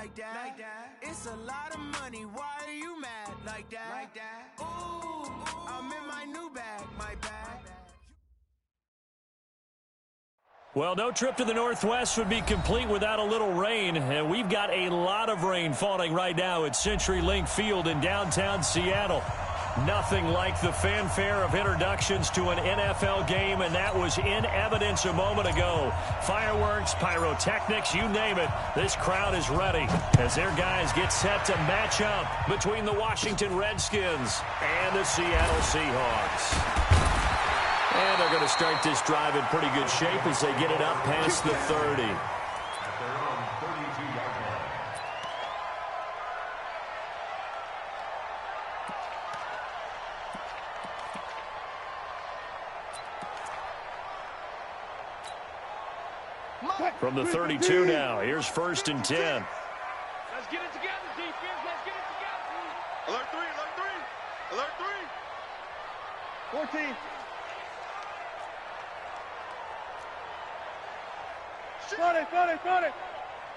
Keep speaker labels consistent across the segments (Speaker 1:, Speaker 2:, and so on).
Speaker 1: like that. It's a lot of money, why are you mad like that? Ooh, I'm in my new bag, my bag.
Speaker 2: Well, no trip to the Northwest would be complete without a little rain, and we've got a lot of rain falling right now at CenturyLink Field in downtown Seattle. Nothing like the fanfare of introductions to an NFL game, and that was in evidence a moment ago. Fireworks, pyrotechnics, you name it. This crowd is ready as their guys get set to match up between the Washington Redskins and the Seattle Seahawks. And they're going to start this drive in pretty good shape as they get it up past the 30. From the 32 now, here's 1st and 10.
Speaker 3: Let's get it together, defense. Let's get it together. Alert 3, alert 3. Alert 3. 14. Got it.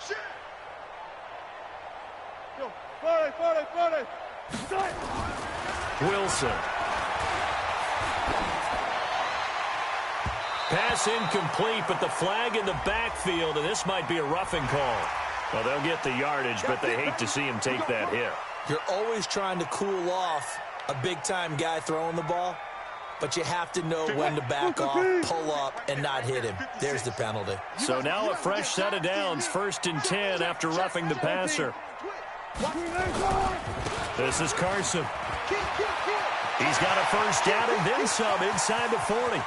Speaker 3: Shit. Yo, got it.
Speaker 2: Wilson. Pass incomplete, but the flag in the backfield, and this might be a roughing call. Well, they'll get the yardage, but they hate to see him take that hit.
Speaker 4: You're always trying to cool off a big-time guy throwing the ball, but you have to know when to back off, pull up, and not hit him. There's the penalty.
Speaker 2: So now a fresh set of downs, 1st and 10 after roughing the passer. This is Carson. He's got a first down and then some inside the 40.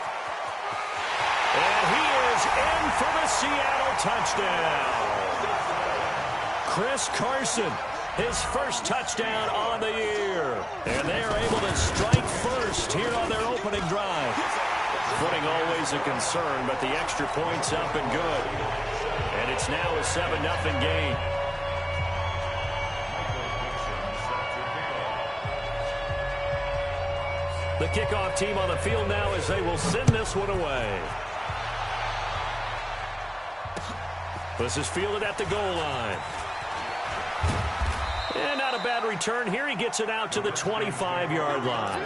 Speaker 2: And he is in for the Seattle touchdown. Chris Carson, his first touchdown on the year. And they are able to strike first here on their opening drive. Footing always a concern, but the extra point's up and good. And it's now a 7-0 game. The kickoff team on the field now as they will send this one away. This is fielded at the goal line. And not a bad return here. He gets it out to the 25-yard line.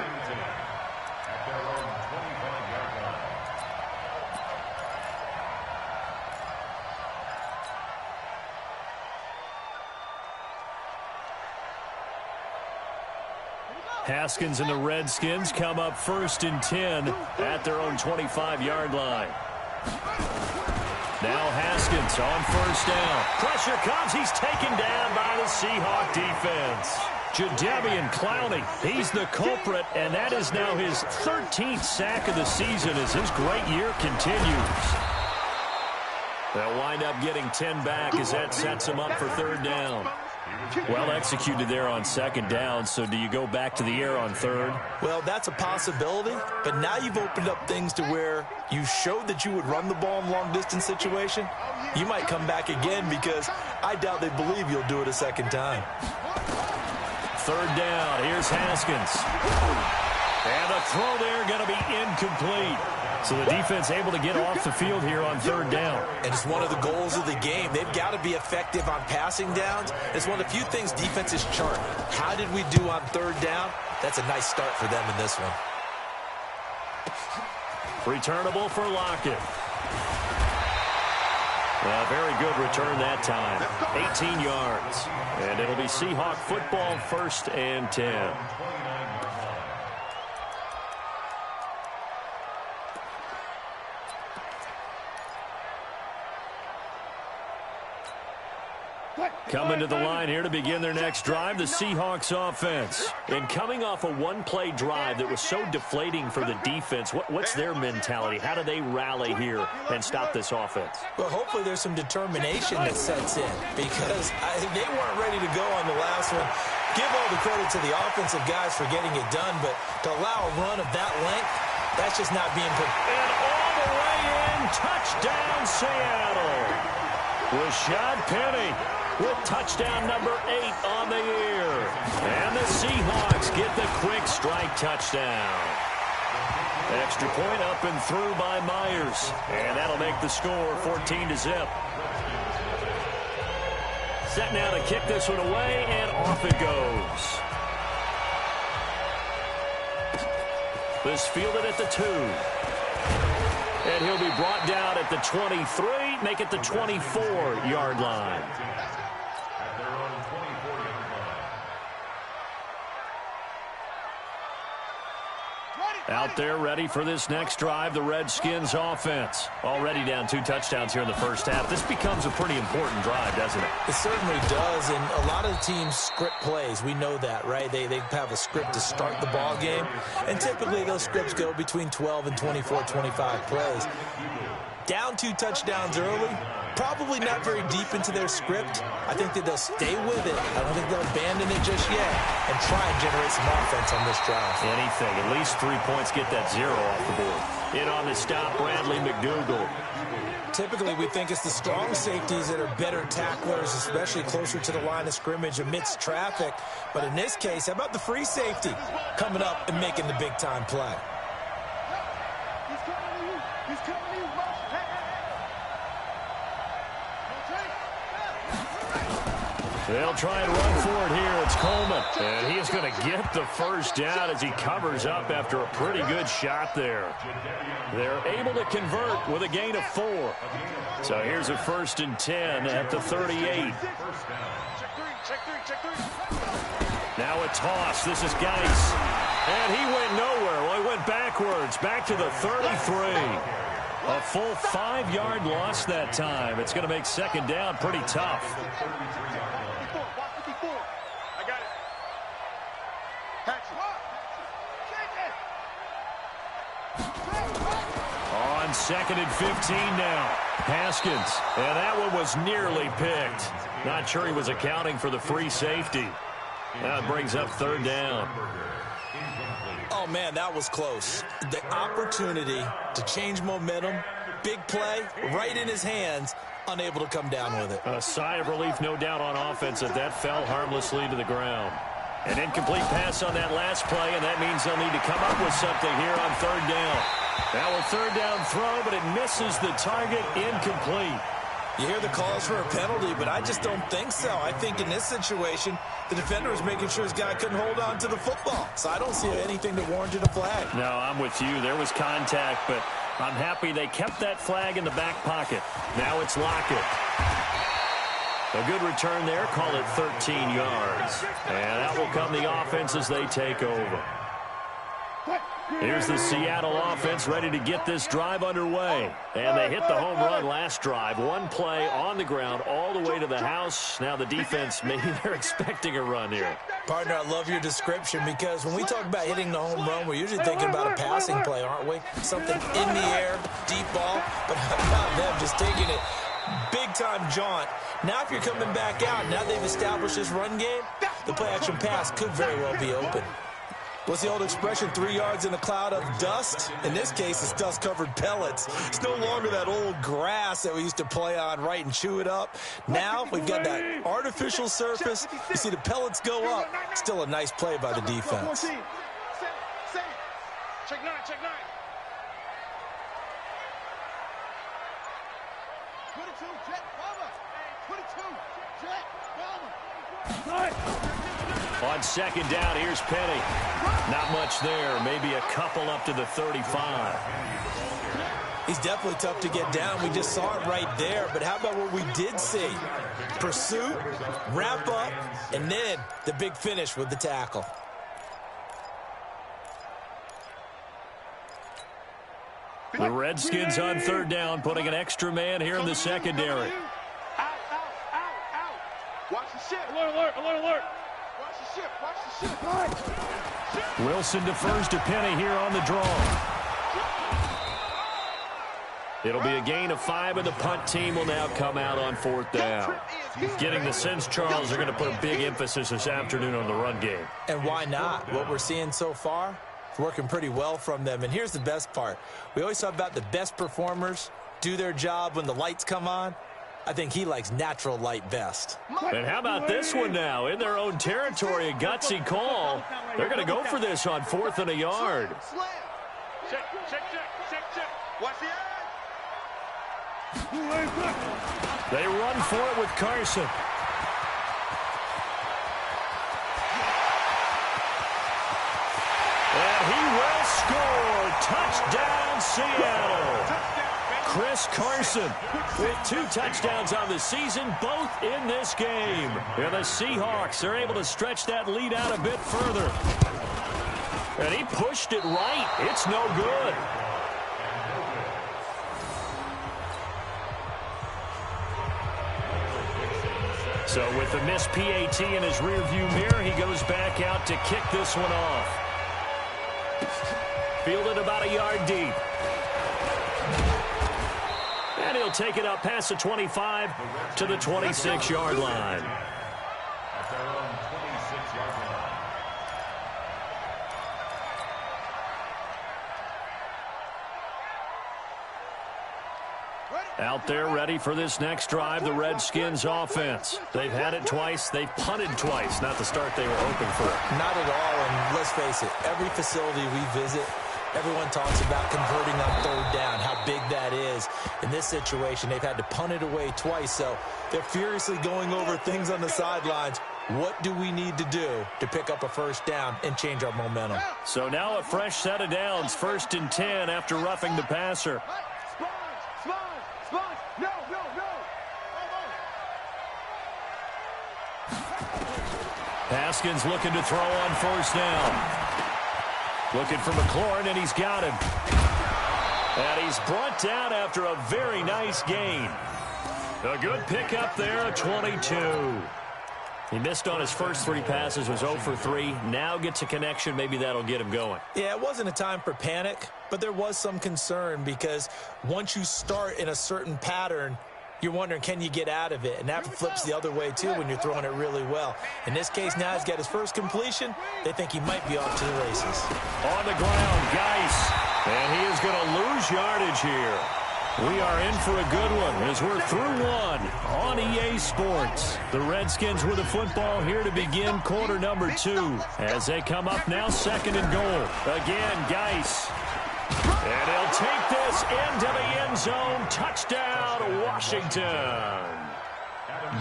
Speaker 2: Haskins and the Redskins come up 1st and 10 at their own 25-yard line. Now Haskins on 1st down. Pressure comes. He's taken down by the Seahawk defense. Jadeveon Clowney, he's the culprit, and that is now his 13th sack of the season as his great year continues. They'll wind up getting 10 back as that sets him up for 3rd down. Well executed there on 2nd down, so do you go back to the air on 3rd?
Speaker 4: Well, that's a possibility, but now you've opened up things to where you showed that you would run the ball in long-distance situation. You might come back again because I doubt they believe you'll do it a 2nd time.
Speaker 2: 3rd down, here's Haskins. And the throw there going to be incomplete. So the defense able to get off the field here on 3rd down.
Speaker 4: And it's one of the goals of the game. They've got to be effective on passing downs. It's one of the few things defenses chart. How did we do on 3rd down? That's a nice start for them in this one.
Speaker 2: Returnable for Lockett. A very good return that time. 18 yards. And it'll be Seahawk football, 1st and 10. Coming to the line here to begin their next drive, the Seahawks offense. And coming off a one-play drive that was so deflating for the defense, what's their mentality? How do they rally here and stop this offense?
Speaker 4: Well, hopefully there's some determination that sets in because they weren't ready to go on the last one. Give all the credit to the offensive guys for getting it done, but to allow a run of that length, that's just not being put.
Speaker 2: And all the way in, touchdown Seattle. Rashad Penny with touchdown number 8 on the year. And the Seahawks get the quick strike touchdown. Extra point up and through by Myers. And that'll make the score 14-0. Set now to kick this one away, and off it goes. This fielded at the 2. And he'll be brought down at the 23, make it the 24-yard line. Out there ready for this next drive, the Redskins offense. Already down 2 touchdowns here in the first half. This becomes a pretty important drive, doesn't it?
Speaker 4: It certainly does, and a lot of the teams script plays. We know that, right? They have a script to start the ball game, and typically those scripts go between 12 and 24, 25 plays. Down 2 touchdowns early, probably not very deep into their script. I think that they'll stay with it. I don't think they'll abandon it just yet and try and generate some offense on this drive.
Speaker 2: Anything. At least 3 points, get that 0 off the board. In on the stop, Bradley McDougald.
Speaker 4: Typically, we think it's the strong safeties that are better tacklers, especially closer to the line of scrimmage amidst traffic. But in this case, how about the free safety coming up and making the big-time play?
Speaker 3: He's coming to you. He's coming to you.
Speaker 2: They'll try and run for it here. It's Coleman. And he is going to get the first down as he covers up after a pretty good shot there. They're able to convert with a gain of 4. So here's a 1st and 10 at the 38. Now a toss. This is Geis. And he went nowhere. Well, he went backwards. Back to the 33. A full 5-yard loss that time. It's going to make second down pretty tough. On 2nd and 15 now. Haskins. And that one was nearly picked. Not sure he was accounting for the free safety. That brings up 3rd down.
Speaker 4: Oh, man, that was close. The opportunity to change momentum, big play, right in his hands, unable to come down with it.
Speaker 2: A sigh of relief, no doubt, on offense that fell harmlessly to the ground. An incomplete pass on that last play, and that means they'll need to come up with something here on 3rd down. Now a 3rd down throw, but it misses the target, incomplete.
Speaker 4: You hear the calls for a penalty, but I just don't think so. I think in this situation, the defender was making sure his guy couldn't hold on to the football. So I don't see anything that warranted a flag.
Speaker 2: No, I'm with you. There was contact, but I'm happy they kept that flag in the back pocket. Now it's Lockett. A good return there. Call it 13 yards. And that will come the offense as they take over. Here's the Seattle offense ready to get this drive underway. And they hit the home run last drive. One play on the ground all the way to the house. Now the defense, maybe they're expecting a run here.
Speaker 4: Partner, I love your description because when we talk about hitting the home run, we're usually thinking about a passing play, aren't we? Something in the air, deep ball, but how about them just taking it big-time jaunt. Now if you're coming back out, now they've established this run game, the play-action pass could very well be open. What's the old expression, 3 yards in a cloud of dust? In this case, it's dust-covered pellets. It's no longer that old grass that we used to play on, right, and chew it up. Now we've got that artificial surface. You see the pellets go up. Still a nice play by the defense.
Speaker 3: Check 9, check 9. 22, jet, bomber. 22, jet, bomber.
Speaker 2: On 2nd down, here's Penny. Not much there. Maybe a couple up to the 35.
Speaker 4: He's definitely tough to get down. We just saw it right there. But how about what we did see? Pursuit, wrap up, and then the big finish with the tackle.
Speaker 2: The Redskins on 3rd down, putting an extra man here in the secondary.
Speaker 3: Out. Watch the ship. Alert. Watch the ship.
Speaker 2: Wilson defers to Penny here on the draw. It'll be a gain of 5, and the punt team will now come out on 4th down. Getting the sense, Charles, are going to put a big emphasis this afternoon on the run game.
Speaker 4: And why not? What we're seeing so far, it's working pretty well from them. And here's the best part. We always talk about the best performers do their job when the lights come on. I think he likes natural light best.
Speaker 2: And how about this one now? In their own territory, a gutsy call. They're going to go for this on 4th and a yard.
Speaker 3: Check. Watch the eye.
Speaker 2: They run for it with Carson. Touchdown, Seattle. Chris Carson with 2 touchdowns on the season, both in this game. And the Seahawks are able to stretch that lead out a bit further. And he pushed it right. It's no good. So with the missed PAT in his rearview mirror, he goes back out to kick this one off. Fielded about a yard deep. And he'll take it up past the 25 to the 26-yard line. Out there ready for this next drive, the Redskins offense. They've had it twice. They've punted twice. Not the start they were hoping for.
Speaker 4: Not at all, and let's face it, every facility we visit, everyone talks about converting on third down, how big that is. In this situation, they've had to punt it away twice, so they're furiously going over things on the sidelines. What do we need to do to pick up a first down and change our momentum?
Speaker 2: So now a fresh set of downs, 1st and 10 after roughing the passer. Haskins looking to throw on 1st down. Looking for McLaurin, and he's got him. And he's brought down after a very nice gain. A good pickup there, 22. He missed on his first 3 passes, was 0 for 3. Now gets a connection. Maybe that'll get him going.
Speaker 4: Yeah, it wasn't a time for panic, but there was some concern because once you start in a certain pattern, you're wondering, can you get out of it? And that flips the other way, too, when you're throwing it really well. In this case, now he's got his first completion. They think he might be off to the races.
Speaker 2: On the ground, Geis. And he is going to lose yardage here. We are in for a good one as we're through one on EA Sports. The Redskins with the football here to begin quarter number 2. As they come up now, 2nd and goal. Again, Geis. And he'll take this into the end zone. Touchdown, Washington.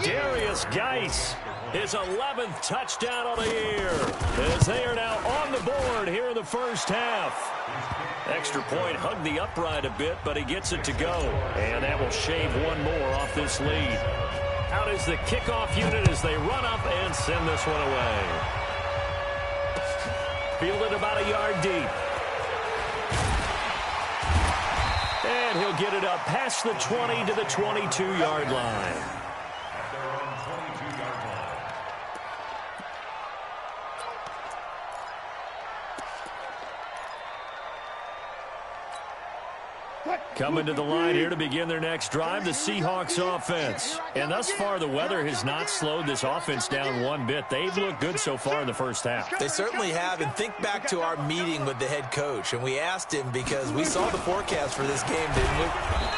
Speaker 2: Darius Geis, his 11th touchdown of the year, as they are now on the board here in the first half. Extra point, hugged the upright a bit, but he gets it to go. And that will shave one more off this lead. Out is the kickoff unit as they run up and send this one away. Fielded about a yard deep. And he'll get it up past the 20 to the 22-yard line. Coming to the line here to begin their next drive, the Seahawks offense. And thus far, the weather has not slowed this offense down one bit. They've looked good so far in the first half.
Speaker 4: They certainly have. And think back to our meeting with the head coach. And we asked him because we saw the forecast for this game, didn't we?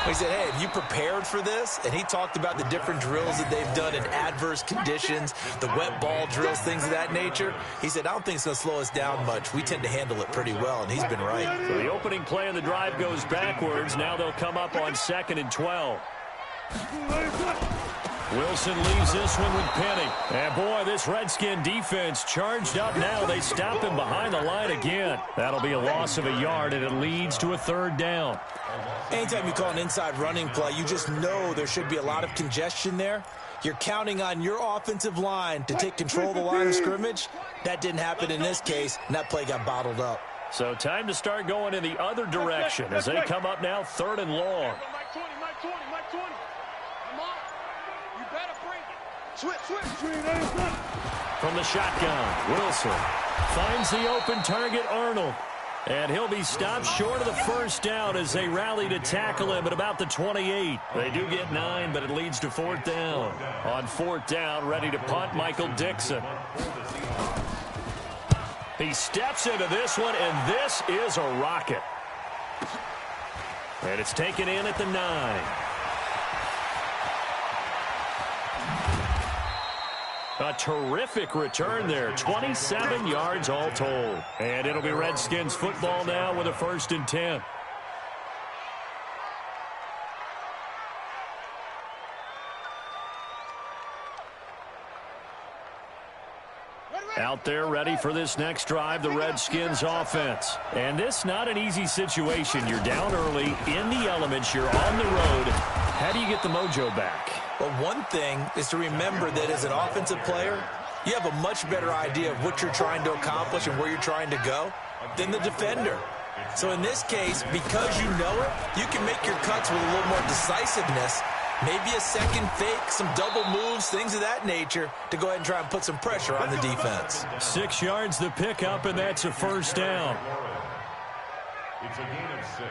Speaker 4: We said, hey, have you prepared for this? And he talked about the different drills that they've done in adverse conditions, the wet ball drills, things of that nature. He said, I don't think it's going to slow us down much. We tend to handle it pretty well, and he's been right.
Speaker 2: So the opening play of the drive goes backwards. Now they'll come up on 2nd and 12. Wilson leaves this one with Penny. And boy, this Redskin defense charged up now. They stop him behind the line again. That'll be a loss of a yard, and it leads to a 3rd down.
Speaker 4: Anytime you call an inside running play, you just know there should be a lot of congestion there. You're counting on your offensive line to take control of the line of scrimmage. That didn't happen in this case, and that play got bottled up.
Speaker 2: So time to start going in the other direction as they come up now 3rd and long.
Speaker 3: Mike 20, Mike 20, Mike 20. Come on. You better break it. Switch.
Speaker 2: From the shotgun, Wilson finds the open target, Arnold. And he'll be stopped short of the first down as they rally to tackle him at about the 28. They do get 9, but it leads to 4th down. On 4th down, ready to punt, Michael Dixon. He steps into this one, and this is a rocket. And it's taken in at the 9. A terrific return there. 27 yards all told. And it'll be Redskins football now with a 1st and 10.
Speaker 3: Ready,
Speaker 2: Out there ready for this next drive, the Redskins offense. And this not an easy situation. You're down early, in the elements, you're on the road. How do you get the mojo back?
Speaker 4: Well, one thing is to remember that as an offensive player, you have a much better idea of what you're trying to accomplish and where you're trying to go than the defender. So in this case, because you know it, you can make your cuts with a little more decisiveness. Maybe a second fake, some double moves, things of that nature to go ahead and try and put some pressure on the defense.
Speaker 2: 6 yards the pickup, and that's a first down.
Speaker 5: It's a gain of 6.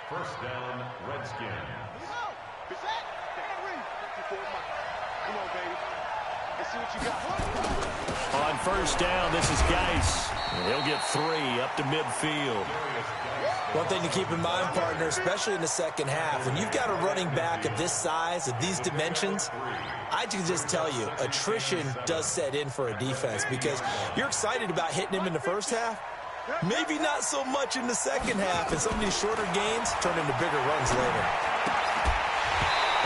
Speaker 5: First down, Redskins.
Speaker 3: Come on, baby. Let's see what you got.
Speaker 2: On first down, this is Geis. He'll get 3 up to midfield.
Speaker 4: One thing to keep in mind, partner, especially in the second half, when you've got a running back of this size, of these dimensions, I can just tell you, attrition does set in for a defense because you're excited about hitting him in the first half. Maybe not so much in the second half, and some of these shorter gains turn into bigger runs later.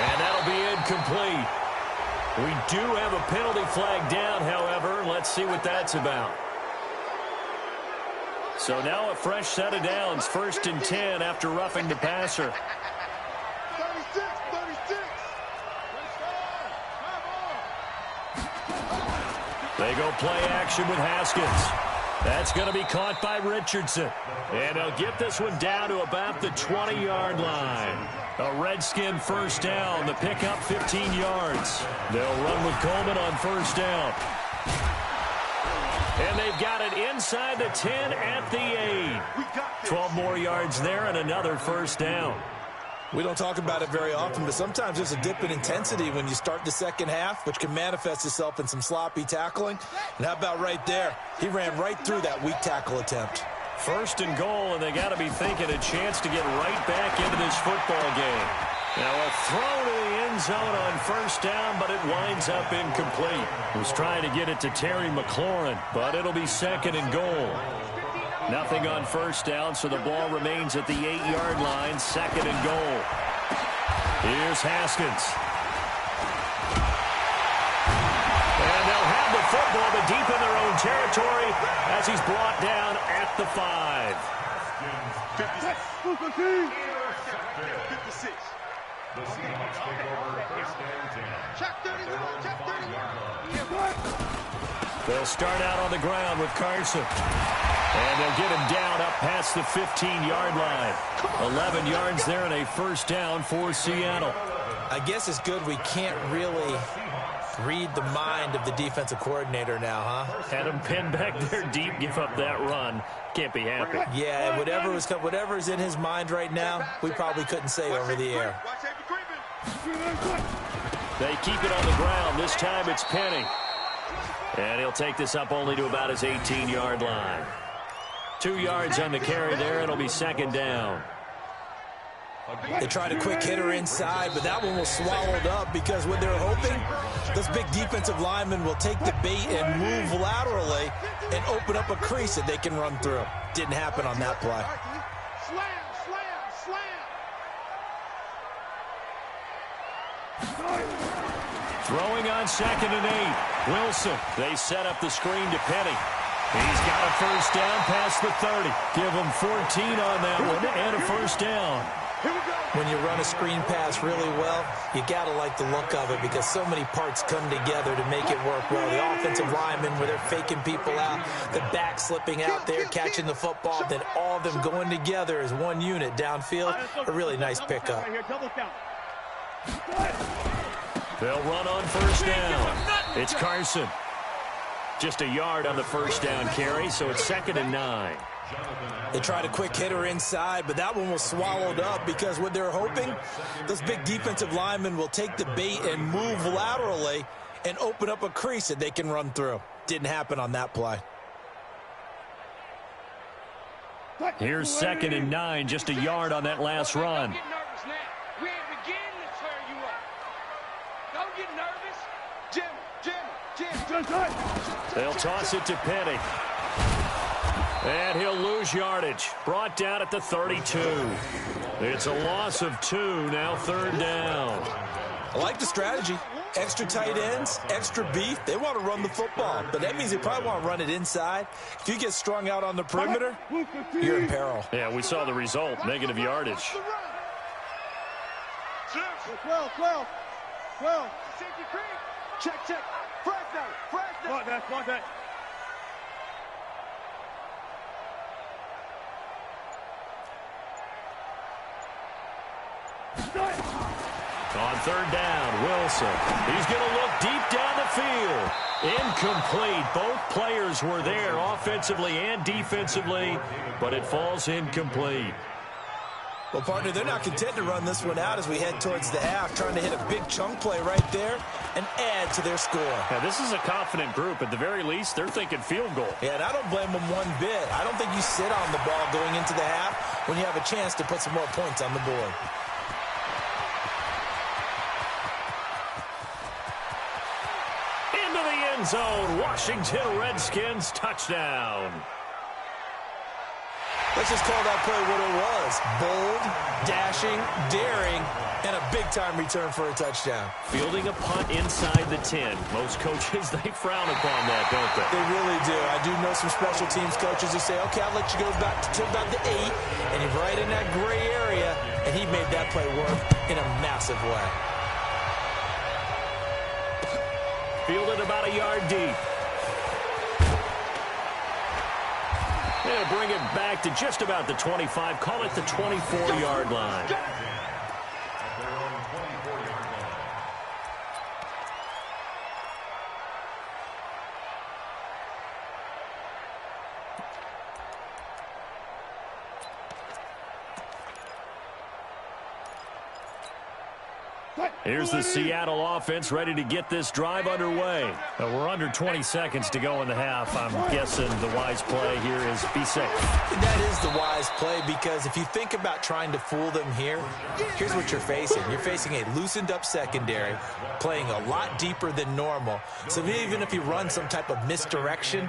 Speaker 2: And that'll be incomplete. We do have a penalty flag down, however. Let's see what that's about. So now a fresh set of downs, 1st and 10 after roughing the passer.
Speaker 3: 36.
Speaker 2: They go play action with Haskins. That's going to be caught by Richardson. And he'll get this one down to about the 20-yard line. A Redskin first down. The pickup 15 yards. They'll run with Coleman on first down. And they've got it inside the 10 at the 8. 12 more yards there and another first down.
Speaker 4: We don't talk about it very often, but sometimes there's a dip in intensity when you start the second half, which can manifest itself in some sloppy tackling. And how about right there? He ran right through that weak tackle attempt.
Speaker 2: 1st and goal, and they got to be thinking a chance to get right back into this football game. Now a throw to the end zone on first down, but it winds up incomplete. Was trying to get it to Terry McLaurin, but it'll be 2nd and goal. Nothing on first down, so the ball remains at the 8-yard line, 2nd and goal. Here's Haskins. And they'll have the football, but deep in their own territory as he's brought down at the 5.
Speaker 3: 56.
Speaker 5: The Seahawks take over 1st and 10.
Speaker 3: Check 31. Check 31.
Speaker 2: They'll start out on the ground with Carson. And they'll get him down up past the 15-yard line. 11 yards there and a first down for Seattle.
Speaker 4: I guess it's good we can't really read the mind of the defensive coordinator now, huh?
Speaker 2: Had him pinned back there deep, give up that run. Can't be happy.
Speaker 4: Yeah, whatever's in his mind right now, we probably couldn't say over the air.
Speaker 2: They keep it on the ground. This time it's Penny. And he'll take this up only to about his 18-yard line. 2 yards on the carry there. It'll be 2nd down.
Speaker 4: They tried a quick hitter inside, but that one was swallowed up because what they're hoping, those big defensive linemen will take the bait and move laterally and open up a crease that they can run through. Didn't happen on that play.
Speaker 2: Throwing on 2nd and 8. Wilson. They set up the screen to Penny. He's got a first down past the 30. Give him 14 on that one and a first down.
Speaker 4: When you run a screen pass really well, you got to like the look of it because so many parts come together to make it work well. The offensive linemen, where they're faking people out, the back slipping out there, catching the football, then all of them going together as one unit downfield. A really nice pickup.
Speaker 2: They'll run on first down. It's Carson. Just a yard on the first down carry, so it's 2nd and 9.
Speaker 4: They tried a quick hitter inside, but that one was swallowed up because what they're hoping, those big defensive linemen will take the bait and move laterally and open up a crease that they can run through. Didn't happen on that play.
Speaker 2: Here's 2nd and 9, just a yard on that last run.
Speaker 3: We ain't beginning to turn you up. Don't get nervous. Jim.
Speaker 2: They'll toss it to Penny. And he'll lose yardage. Brought down at the 32. It's a loss of 2, now 3rd down.
Speaker 4: I like the strategy. Extra tight ends, extra beef, they want to run the football. But that means they probably want to run it inside. If you get strung out on the perimeter, you're in peril.
Speaker 2: Yeah, we saw the result, negative yardage.
Speaker 3: 12. Safety creep. Check. Fresno. Like that.
Speaker 2: On third down, Wilson. He's going to look deep down the field. Incomplete. Both players were there offensively and defensively, but it falls incomplete.
Speaker 4: Well, partner, they're not content to run this one out as we head towards the half, trying to hit a big chunk play right there and add to their score.
Speaker 2: Yeah, this is a confident group. At the very least, they're thinking field goal.
Speaker 4: Yeah, and I don't blame them one bit. I don't think you sit on the ball going into the half when you have a chance to put some more points on the board.
Speaker 2: Into the end zone, Washington Redskins touchdown.
Speaker 4: Let's just call that play what it was. Bold, dashing, daring, and a big-time return for a touchdown.
Speaker 2: Fielding a punt inside the 10. Most coaches, they frown upon that, don't they?
Speaker 4: They really do. I do know some special teams coaches who say, okay, I'll let you go back to about the 8, and you're right in that gray area, and he made that play work in a massive way.
Speaker 2: Fielded about a yard deep. They'll bring it back to just about the 25. Call it the 24-yard line. Here's the Seattle offense ready to get this drive underway. We're under 20 seconds to go in the half. I'm guessing the wise play here is be safe.
Speaker 4: That is the wise play, because if you think about trying to fool them here, here's what you're facing. You're facing a loosened up secondary, playing a lot deeper than normal. So even if you run some type of misdirection,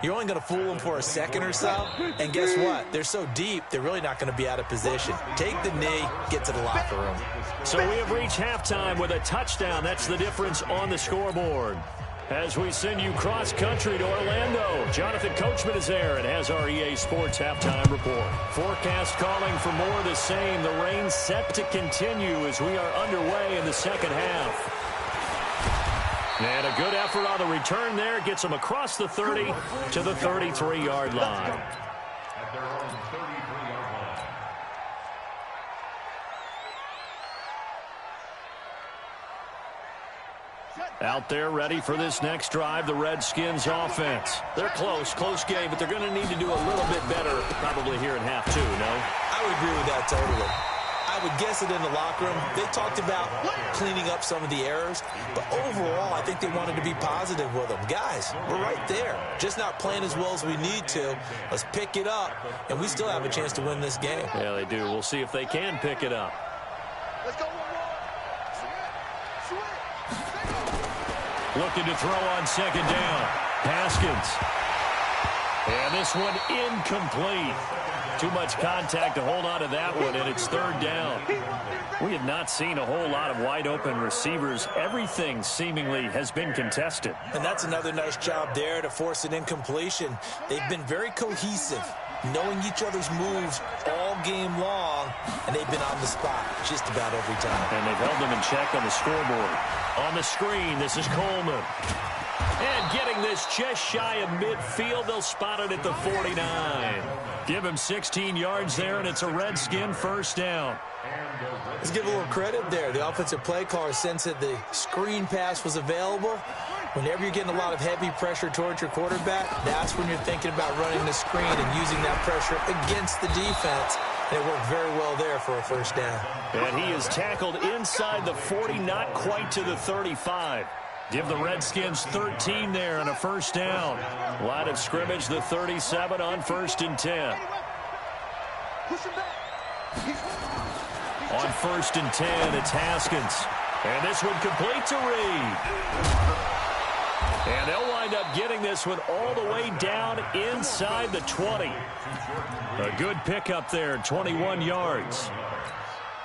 Speaker 4: you're only going to fool them for a second or so. And guess what? They're so deep, they're really not going to be out of position. Take the knee, get to the locker room.
Speaker 2: So we have reached halftime with a touchdown. That's the difference on the scoreboard. As we send you cross-country to Orlando, Jonathan Coachman is there and has our EA Sports halftime report. Forecast calling for more of the same. The rain set to continue as we are underway in the second half. And a good effort on the return there. Gets them across the 30 to the 33-yard line.
Speaker 5: At their own 33-yard line.
Speaker 2: Out there ready for this next drive, the Redskins offense. They're close game, but they're going to need to do a little bit better probably here in half two, no?
Speaker 4: I would agree with that totally. I would guess it in the locker room. They talked about cleaning up some of the errors, but overall, I think they wanted to be positive with them. Guys, we're right there. Just not playing as well as we need to. Let's pick it up, and we still have a chance to win this game.
Speaker 2: Yeah, they do. We'll see if they can pick it up.
Speaker 3: Let's go.
Speaker 2: Looking to throw on second down. Haskins. And this one incomplete. Too much contact to hold on to that one, and it's third down. We have not seen a whole lot of wide-open receivers. Everything seemingly has been contested.
Speaker 4: And that's another nice job there to force an incompletion. They've been very cohesive, knowing each other's moves all game long, and they've been on the spot just about every time.
Speaker 2: And they've held them in check on the scoreboard. On the screen, this is Coleman. And getting this just shy of midfield, they'll spot it at the 49. Give him 16 yards there, and it's a Redskin first down.
Speaker 4: Let's give a little credit there. The offensive play caller sensed that the screen pass was available. Whenever you're getting a lot of heavy pressure towards your quarterback, that's when you're thinking about running the screen and using that pressure against the defense. And it worked very well there for a first down.
Speaker 2: And he is tackled inside the 40, not quite to the 35. Give the Redskins 13 there and a first down. Line of scrimmage, the 37 on 1st and 10. On 1st and 10, it's Haskins. And this one complete to Reed. And they'll wind up getting this one all the way down inside the 20. A good pickup there, 21 yards.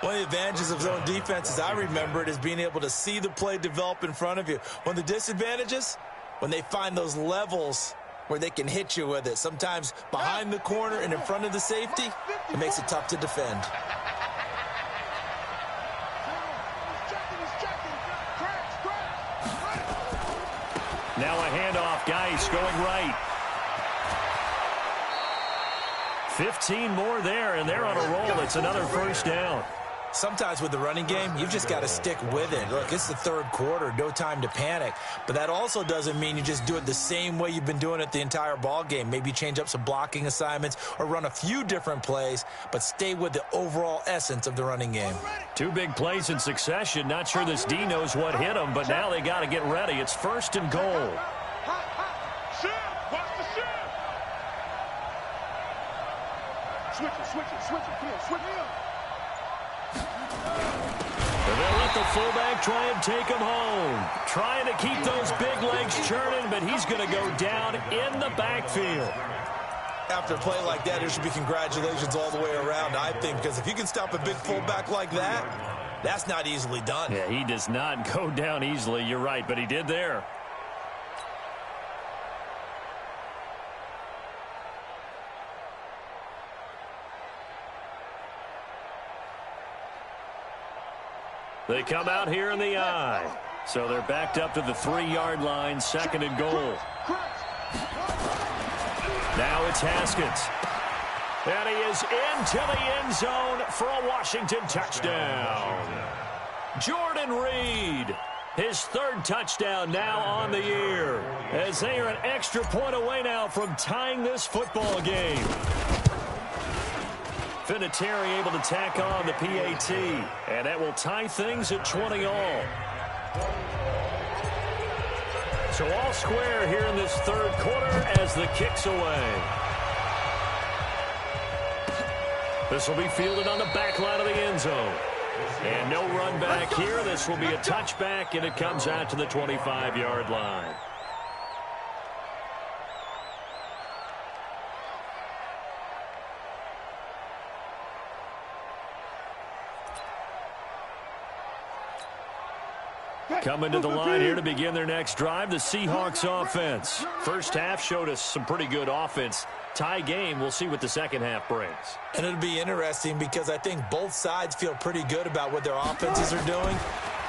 Speaker 4: One of the advantages of zone defense, as I remember it, is being able to see the play develop in front of you. One of the disadvantages, when they find those levels where they can hit you with it. Sometimes behind the corner and in front of the safety, it makes it tough to defend.
Speaker 2: Now a handoff, Geis going right. 15 more there, and they're on a roll. It's another first down.
Speaker 4: Sometimes with the running game, you've just got to stick with it. Look, it's the third quarter, no time to panic. But that also doesn't mean you just do it the same way you've been doing it the entire ball game. Maybe change up some blocking assignments or run a few different plays, but stay with the overall essence of the running game.
Speaker 2: 2 big plays in succession. Not sure this D knows what hit him, but now they got to get ready. It's first and goal.
Speaker 3: Switch it.
Speaker 2: And they'll let the fullback try and take him home. Trying to keep those big legs churning, but he's going to go down in the backfield.
Speaker 4: After a play like that, there should be congratulations all the way around, I think, because if you can stop a big fullback like that, that's not easily done.
Speaker 2: Yeah, he does not go down easily. You're right, but he did there. They come out here in the I. So they're backed up to the 3-yard line, second and goal. Now it's Haskins. And he is into the end zone for a Washington touchdown. Jordan Reed, his 3rd touchdown now on the year, as they are an extra point away now from tying this football game. Vinatieri able to tack on the PAT, and that will tie things at 20 all. So all square here in this 3rd quarter as the kick's away. This will be fielded on the back line of the end zone. And no run back here. This will be a touchback, and it comes out to the 25-yard line. Coming to the line here to begin their next drive, the Seahawks offense. First half showed us some pretty good offense. Tie game, we'll see what the second half brings.
Speaker 4: And it'll be interesting because I think both sides feel pretty good about what their offenses are doing.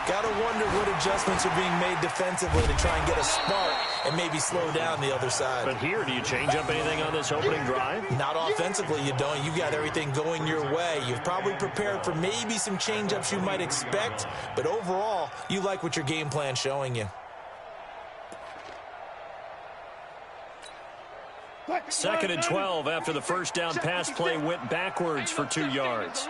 Speaker 4: Got to wonder what adjustments are being made defensively to try and get a spark and maybe slow down the other side.
Speaker 2: But here, do you change up anything on this opening drive?
Speaker 4: Not offensively, you don't. You got everything going your way. You've probably prepared for maybe some change-ups you might expect, but overall, you like what your game plan's showing you.
Speaker 2: Second and 12 after the first down pass play went backwards for 2 yards.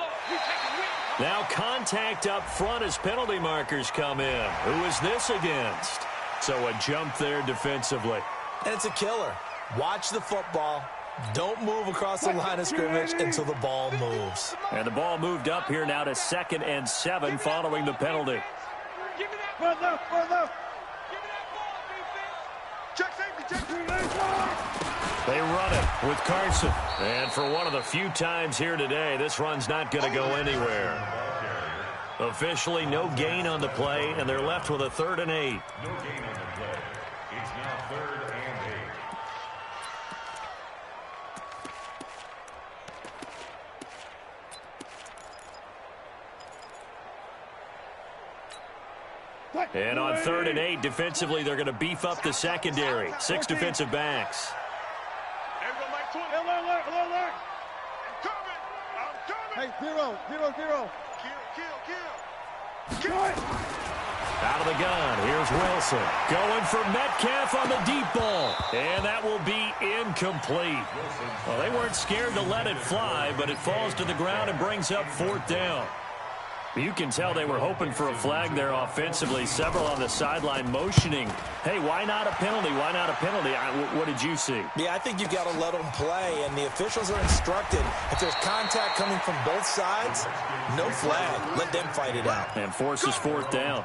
Speaker 2: Now contact up front as penalty markers come in. Who is this against? So a jump there defensively.
Speaker 4: And it's a killer. Watch the football. Don't move across the line of scrimmage until the ball moves.
Speaker 2: And the ball moved up here now to 2nd and 7 following the penalty. They run it with Carson. And for one of the few times here today, this run's not going to go anywhere. Officially no gain on the play, and they're left with a 3rd and 8.
Speaker 5: No gain on the play. It's now 3rd and
Speaker 2: 8. And on 3rd and 8, defensively, they're going to beef up the secondary. 6 defensive backs.
Speaker 3: Hey, zero. Kill.
Speaker 2: Out of the gun, here's Wilson. Going for Metcalf on the deep ball. And that will be incomplete. Well, they weren't scared to let it fly, but it falls to the ground and brings up 4th down. You can tell they were hoping for a flag there offensively. Several on the sideline motioning. Hey, why not a penalty? Why not a penalty? What did you see?
Speaker 4: Yeah, I think you've got to let them play, and the officials are instructed. If there's contact coming from both sides, no flag. Let them fight it out.
Speaker 2: And forces 4th down.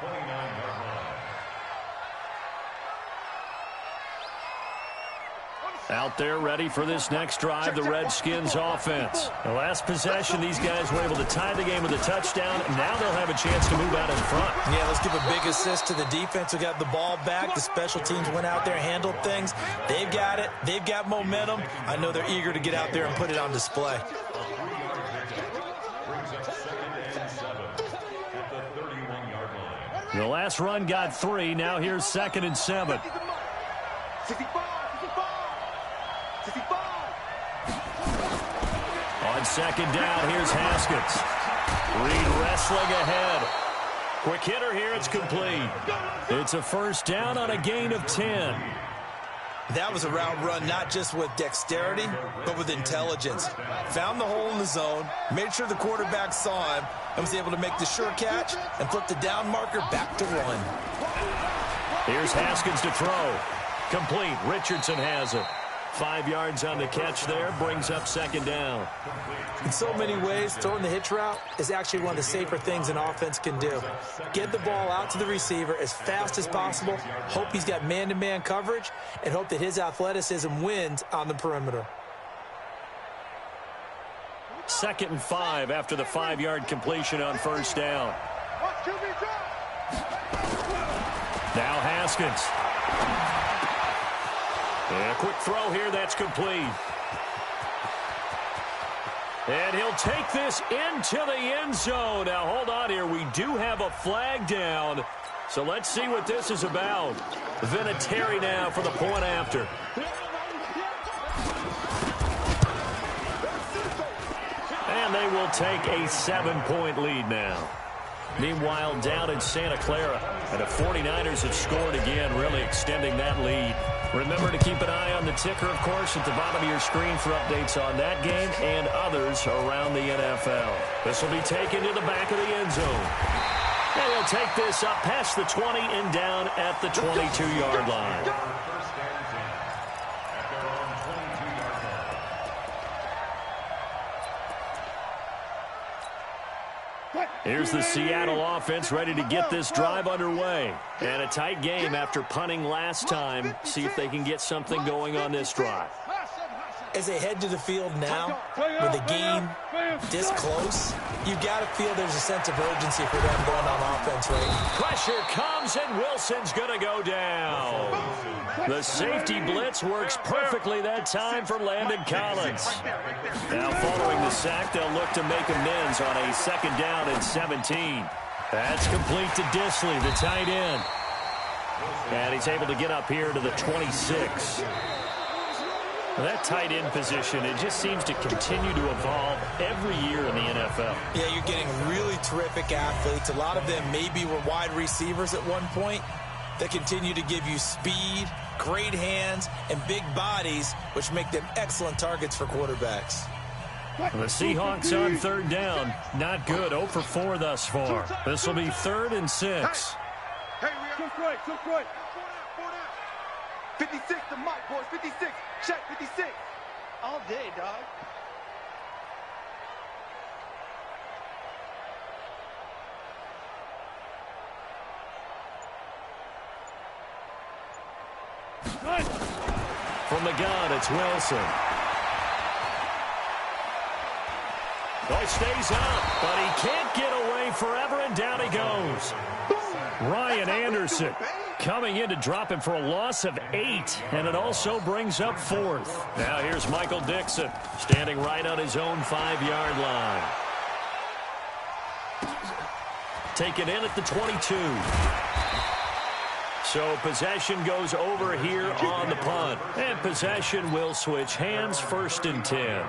Speaker 2: Out there ready for this next drive, the Redskins offense. The last possession, these guys were able to tie the game with a touchdown. Now they'll have a chance to move out in front.
Speaker 4: Yeah, let's give a big assist to the defense who got the ball back. The special teams went out there, handled things. They've got it. They've got momentum. I know they're eager to get out there and put it on display.
Speaker 2: The last run got 3. Now here's 2nd and 7. On 2nd down, here's Haskins. Reed wrestling ahead. Quick hitter here, it's complete. It's a 1st down on a gain of 10.
Speaker 4: That was a route run not just with dexterity, but with intelligence. Found the hole in the zone, made sure the quarterback saw him, and was able to make the sure catch and flip the down marker back to 1.
Speaker 2: Here's Haskins to throw. Complete. Richardson has it. 5 yards on the catch there, brings up 2nd down.
Speaker 4: In so many ways, throwing the hitch route is actually one of the safer things an offense can do. Get the ball out to the receiver as fast as possible, hope he's got man-to-man coverage, and hope that his athleticism wins on the perimeter.
Speaker 2: 2nd and 5 after the 5-yard completion on 1st down. Now Haskins. And a quick throw here, that's complete. And he'll take this into the end zone. Now, hold on here. We do have a flag down. So let's see what this is about. Vinatieri now for the point after. And they will take a 7-point lead now. Meanwhile, down in Santa Clara, and the 49ers have scored again, really extending that lead. Remember to keep an eye on the ticker, of course, at the bottom of your screen for updates on that game and others around the NFL. This will be taken to the back of the end zone. And he'll take this up past the 20 and down at the 22-yard line. Here's the Seattle offense ready to get this drive underway. And a tight game after punting last time. See if they can get something going on this drive.
Speaker 4: As they head to the field now, with the game this close, you got to feel there's a sense of urgency for them going on offense right now.
Speaker 2: Pressure comes, and Wilson's going to go down. The safety blitz works perfectly that time for Landon Collins. Now following the sack, they'll look to make amends on a 2nd down and 17. That's complete to Disley, the tight end. And he's able to get up here to the 26. That tight end position, it just seems to continue to evolve every year in the NFL.
Speaker 4: Yeah, you're getting really terrific athletes. A lot of them maybe were wide receivers at one point. They continue to give you speed, great hands, and big bodies, which make them excellent targets for quarterbacks.
Speaker 2: The Seahawks on 3rd down. Not good. 0 for 4 thus far. This will be 3rd and 6.
Speaker 3: Hey, we are. Took right. 56 to Mike, boys. 56. Check 56. All day, dog.
Speaker 2: From the gun, it's Wilson. Oh, stays up, but he can't get away forever, and down he goes. Ryan Anderson coming in to drop him for a loss of 8, and it also brings up 4th. Now here's Michael Dixon, standing right on his own 5-yard line. Taken in at the 22. So possession goes over here on the punt. And possession will switch hands, 1st and 10.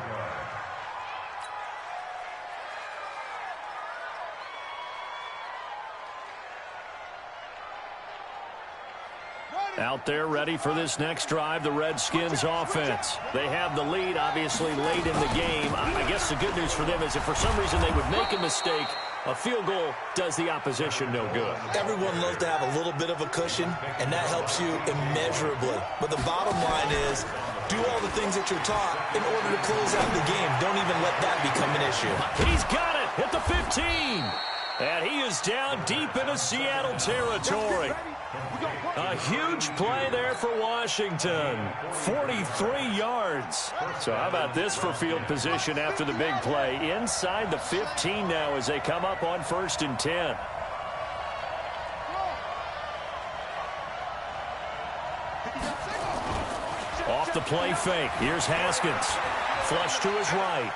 Speaker 2: Out there ready for this next drive, the Redskins offense. They have the lead, obviously, late in the game. I guess the good news for them is if for some reason they would make a mistake, a field goal does the opposition no good.
Speaker 4: Everyone loves to have a little bit of a cushion, and that helps you immeasurably. But the bottom line is, do all the things that you're taught in order to close out the game. Don't even let that become an issue.
Speaker 2: He's got it at the 15. And he is down deep into Seattle territory. A huge play there for Washington. 43 yards. So how about this for field position after the big play? Inside the 15 now as they come up on 1st and 10. Off the play fake. Here's Haskins. Flush to his right.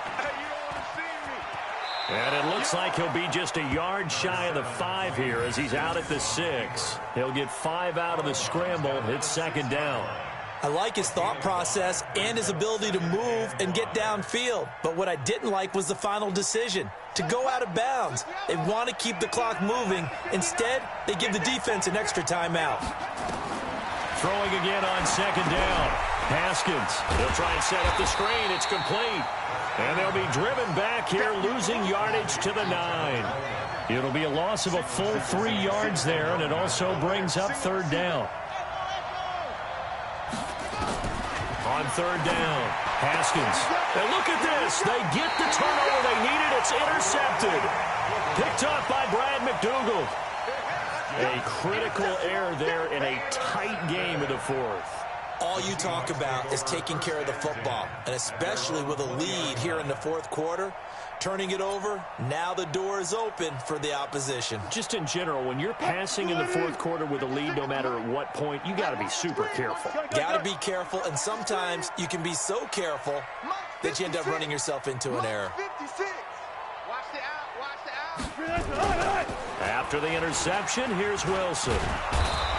Speaker 2: And it looks like he'll be just a yard shy of the 5 here as he's out at the 6. He'll get 5 out of the scramble. It's 2nd down.
Speaker 4: I like his thought process and his ability to move and get downfield. But what I didn't like was the final decision, to go out of bounds. They want to keep the clock moving. Instead, they give the defense an extra timeout.
Speaker 2: Throwing again on 2nd down. Haskins. He'll try and set up the screen. It's complete. And they'll be driven back here, losing yardage to the 9. It'll be a loss of a full 3 yards there, and it also brings up 3rd down. On 3rd down, Haskins. And look at this. They get the turnover they needed. It's intercepted. Picked off by Brad McDougald. A critical error there in a tight game of the 4th.
Speaker 4: All you talk about is taking care of the football, and especially with a lead here in the 4th quarter, turning it over, now the door is open for the opposition.
Speaker 2: Just in general, when you're passing in the 4th quarter with a lead, no matter at what point, you got to be super careful.
Speaker 4: Got to be careful, and sometimes you can be so careful that you end up running yourself into an error.
Speaker 2: After the interception, here's Wilson.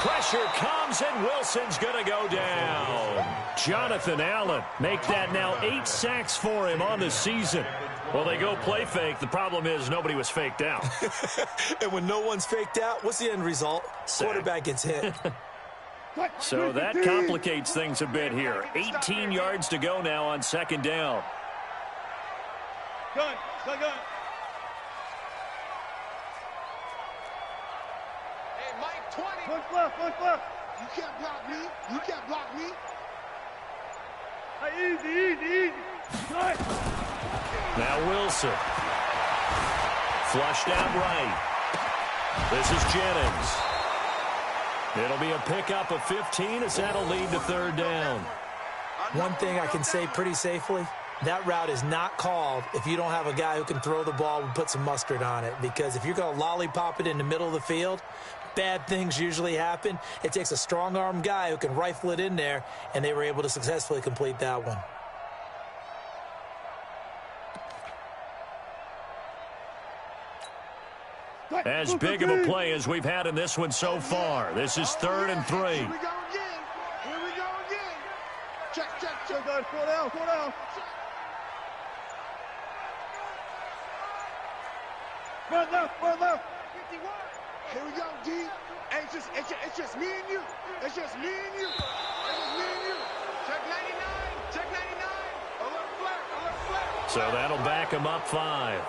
Speaker 2: Pressure comes, and Wilson's going to go down. Jonathan Allen, make that now 8 sacks for him on the season. Well, they go play fake. The problem is nobody was faked out.
Speaker 4: And when no one's faked out, what's the end result?
Speaker 2: Sack.
Speaker 4: Quarterback gets hit.
Speaker 2: So that complicates things a bit here. 18 yards to go now on 2nd down.
Speaker 3: Gun. Hey, Mike, 20. One left. You can't block me. Easy. Good.
Speaker 2: Now Wilson. Flushed out right. This is Jennings. It'll be a pickup of 15 as that'll lead to 3rd down.
Speaker 4: One thing I can say pretty safely, that route is not called if you don't have a guy who can throw the ball and put some mustard on it. Because if you're going to lollipop it in the middle of the field, bad things usually happen. It takes a strong-arm guy who can rifle it in there, and they were able to successfully complete that one.
Speaker 2: As big of a play as we've had in this one so far. This is 3rd and 3.
Speaker 3: Here we go again. Check. Slow down. Run left. 51. Here we go, D. It's just me and you. Check 99. Alert flag.
Speaker 2: So that'll back him up 5.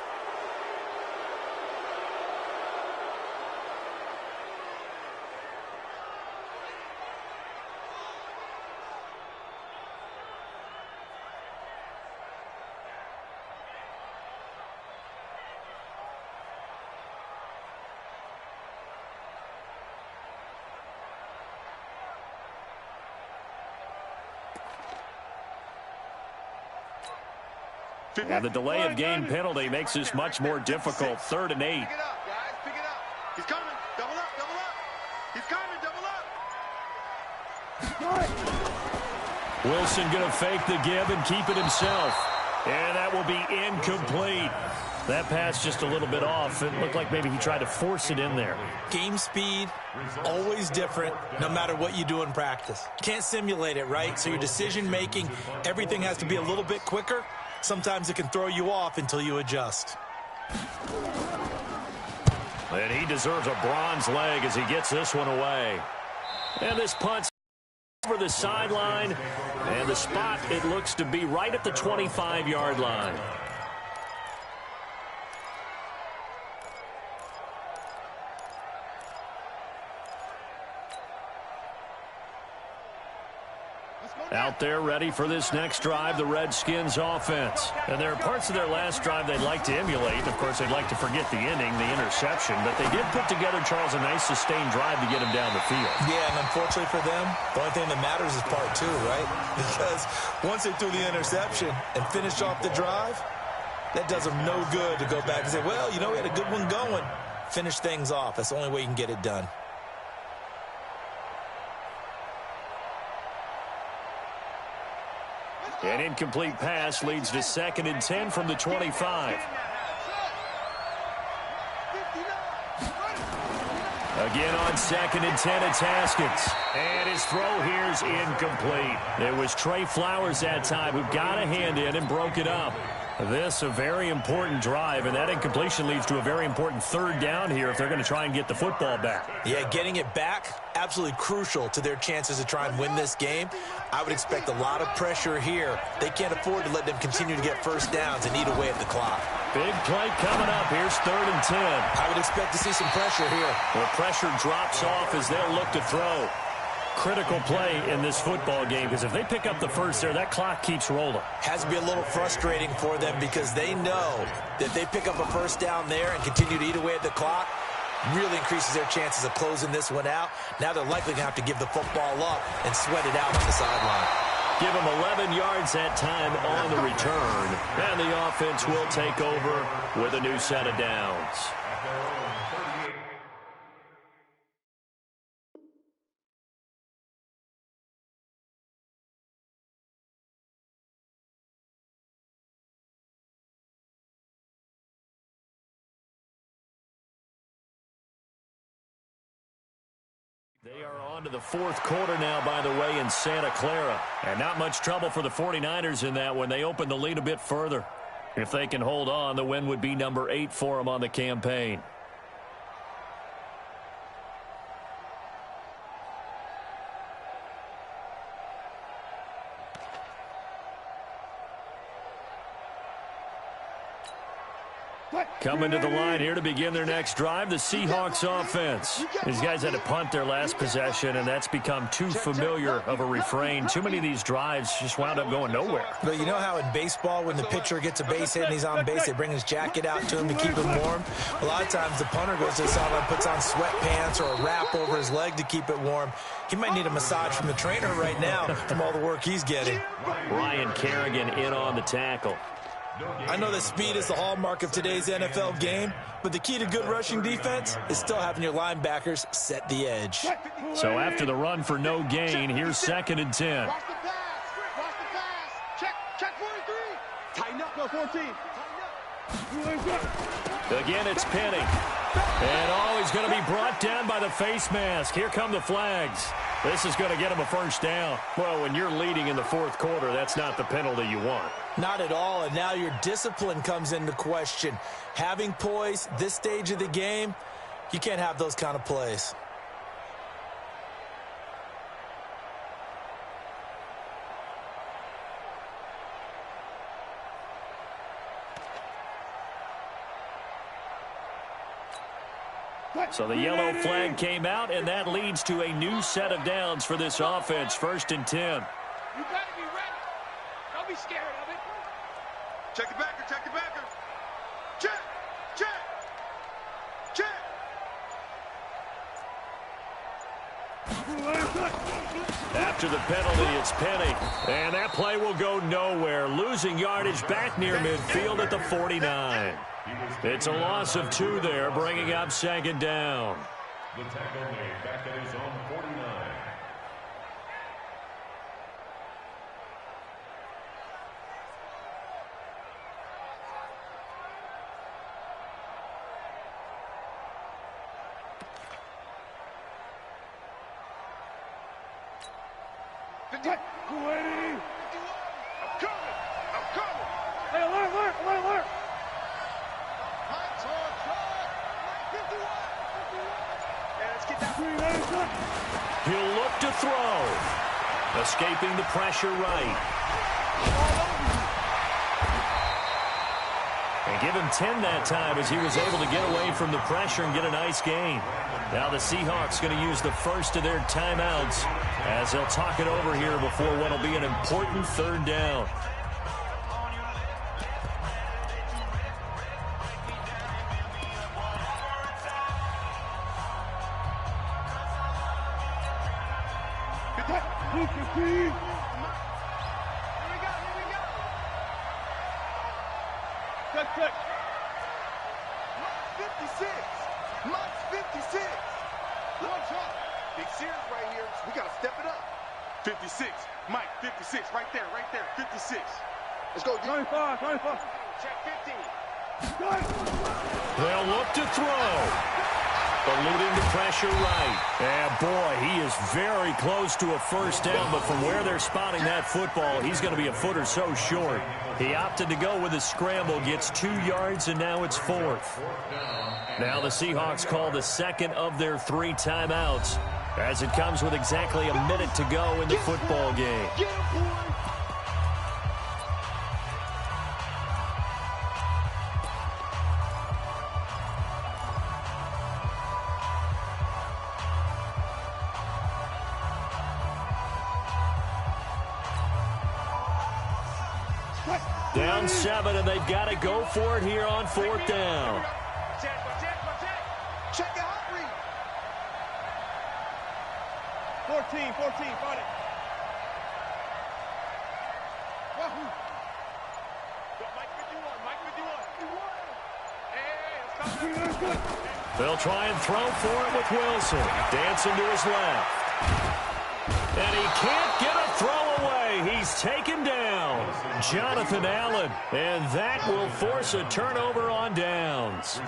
Speaker 2: And the delay of game penalty makes this much more difficult. 3rd and 8.
Speaker 3: Pick it up, guys. Pick it up. He's coming. Double up. He's coming. Double up.
Speaker 2: Wilson going to fake the give and keep it himself. And that will be incomplete. That pass just a little bit off. It looked like maybe he tried to force it in there.
Speaker 4: Game speed, always different, no matter what you do in practice. Can't simulate it, right? So your decision-making, everything has to be a little bit quicker. Sometimes it can throw you off until you adjust.
Speaker 2: And he deserves a bronze leg as he gets this one away. And this punt's over the sideline. And the spot, it looks to be right at the 25-yard line. Out there ready for this next drive, the Redskins offense. And there are parts of their last drive they'd like to emulate. Of course, they'd like to forget the ending, the interception. But they did put together, Charles, a nice sustained drive to get him down the field.
Speaker 4: Yeah, and unfortunately for them, the only thing that matters is part two, right? Because once they threw the interception and finished off the drive, that does them no good to go back and say, well, you know, we had a good one going. Finish things off. That's the only way you can get it done.
Speaker 2: An incomplete pass leads to 2nd and 10 from the 25. Again on 2nd and 10, it's Haskins. And his throw here is incomplete. It was Trey Flowers that time who got a hand in and broke it up. This a very important drive, and that incompletion leads to a very important 3rd down here if they're going to try and get the football back.
Speaker 4: Yeah, getting it back, absolutely crucial to their chances to try and win this game. I would expect a lot of pressure here. They can't afford to let them continue to get first downs and eat away at the clock.
Speaker 2: Big play coming up. Here's 3rd and 10.
Speaker 4: I would expect to see some pressure here.
Speaker 2: The pressure drops off as they'll look to throw. Critical play in this football game, because if they pick up the first there, that clock keeps rolling.
Speaker 4: Has to be a little frustrating for them because they know that if they pick up a first down there and continue to eat away at the clock, really increases their chances of closing this one out. Now they're likely going to have to give the football up and sweat it out on the sideline.
Speaker 2: Give them 11 yards that time on the return. And the offense will take over with a new set of downs. They are on to the 4th quarter now, by the way, in Santa Clara. And not much trouble for the 49ers in that when they open the lead a bit further. If they can hold on, the win would be number 8 for them on the campaign. Coming to the line here to begin their next drive, the Seahawks offense. These guys had to punt their last possession, and that's become too familiar of a refrain. Too many of these drives just wound up going nowhere.
Speaker 4: But you know how in baseball, when the pitcher gets a base hit and he's on base, they bring his jacket out to him to keep him warm? A lot of times the punter goes to the sideline, puts on sweatpants or a wrap over his leg to keep it warm. He might need a massage from the trainer right now from all the work he's getting.
Speaker 2: Ryan Kerrigan in on the tackle.
Speaker 4: I know that speed is the hallmark of today's NFL game, but the key to good rushing defense is still having your linebackers set the edge.
Speaker 2: So after the run for no gain, here's 2nd and 10.
Speaker 3: Watch the pass. Watch the pass. Check 43. Tighten up, go 14.
Speaker 2: Again, it's Penny. And he's going to be brought down by the face mask. Here come the flags. This is going to get him a first down. Well, when you're leading in the 4th quarter, that's not the penalty you want.
Speaker 4: Not at all, and now your discipline comes into question. Having poise this stage of the game, you can't have those kind of plays.
Speaker 2: So the yellow flag came out, and that leads to a new set of downs for this offense. 1st and 10.
Speaker 3: You gotta be ready. Don't be scared of it. Check the backer, check the backer. Check.
Speaker 2: After the penalty, it's Penny. And that play will go nowhere. Losing yardage back near midfield at the 49. It's a loss of 2 there, bringing up 2nd down.
Speaker 5: The tackle made back at his own 49.
Speaker 3: I'm coming. Hey, alert.
Speaker 2: He'll look to throw. Escaping the pressure right. And give him 10 that time as he was able to get away from the pressure and get a nice gain. Now the Seahawks going to use the first of their timeouts as they'll talk it over here before what will be an important third down.
Speaker 3: Here we go. Cut. Mike 56. Mike's 56. One shot. Big series right here. We got to step it up. 56. Mike, 56. Right there. 56. Let's go. 25. Check 15.
Speaker 2: They'll look to throw. Eluding the pressure right. And boy, he is very close to a first down, but from where they're spotting that football, he's going to be a foot or so short. He opted to go with a scramble, gets 2 yards, and now it's fourth. Now the Seahawks call the second of their 3 timeouts as it comes with exactly a minute to go in the football game. Down 7, and they've got to go for it here on fourth down.
Speaker 3: Check it out, read. 14, find it. Wahoo. Mike 51. Hey,
Speaker 2: They'll try and throw for it with Wilson. Dancing to his left. And he can't get a throw away. He's taken down. Jonathan Allen. And that will force a turnover on downs.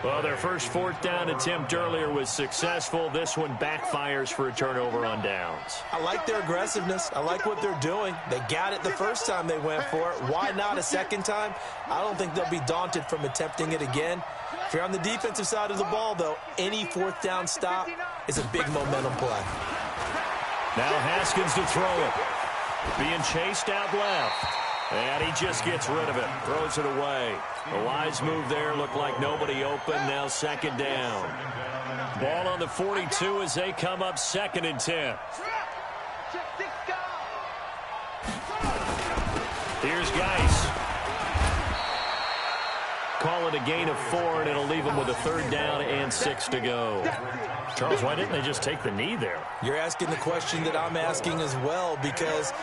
Speaker 2: Well, their first fourth down attempt earlier was successful. This one backfires for a turnover on downs.
Speaker 4: I like their aggressiveness. I like what they're doing. They got it the first time they went for it. Why not a second time? I don't think they'll be daunted from attempting it again. If you're on the defensive side of the ball, though, any fourth down stop is a big momentum play.
Speaker 2: Now Haskins to throw it. Being chased out left. And he just gets rid of it. Throws it away. A wise move there. Looked like nobody open. Now second down. Ball on the 42 as they come up 2nd and 10. Here's Geis. Call it a gain of 4, and it'll leave them with a third down and 6 to go. Charles, why didn't they just take the knee there?
Speaker 4: You're asking the question that I'm asking as well, because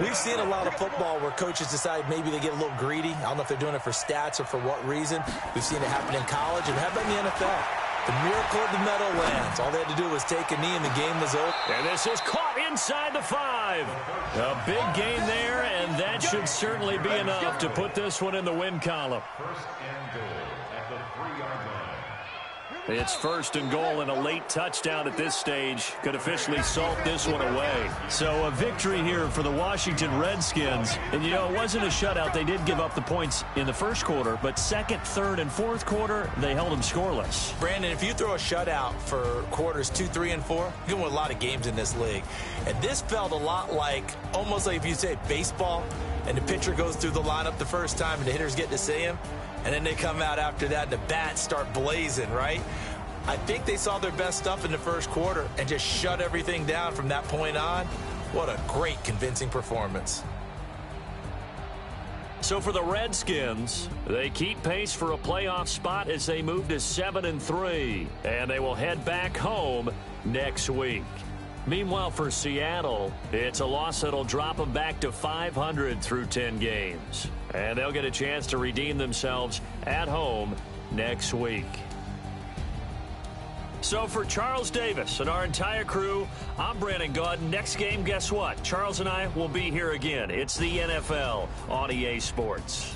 Speaker 4: we've seen a lot of football where coaches decide maybe they get a little greedy. I don't know if they're doing it for stats or for what reason. We've seen it happen in college and happen in the NFL. The miracle of the Meadowlands. All they had to do was take a knee and the game was over.
Speaker 2: And this is caught inside the 5. A big gain there, and that should certainly be enough to put this one in the win column.
Speaker 5: First and goal at the 3-yard line.
Speaker 2: It's 1st and goal, and a late touchdown at this stage could officially salt this one away. So a victory here for the Washington Redskins. And, you know, it wasn't a shutout. They did give up the points in the first quarter, but 2nd, 3rd, and 4th quarter, they held them scoreless.
Speaker 4: Brandon, if you throw a shutout for quarters 2, 3, and 4, you can win a lot of games in this league. And this felt a lot like, almost like if you say baseball, and the pitcher goes through the lineup the first time and the hitters get to see him, and then they come out after that and the bats start blazing, right? I think they saw their best stuff in the first quarter and just shut everything down from that point on. What a great, convincing performance.
Speaker 2: So for the Redskins, they keep pace for a playoff spot as they move to 7-3, and they will head back home next week. Meanwhile, for Seattle, it's a loss that'll drop them back to 500 through 10 games. And they'll get a chance to redeem themselves at home next week. So for Charles Davis and our entire crew, I'm Brandon Gaudin. Next game, guess what? Charles and I will be here again. It's the NFL on EA Sports.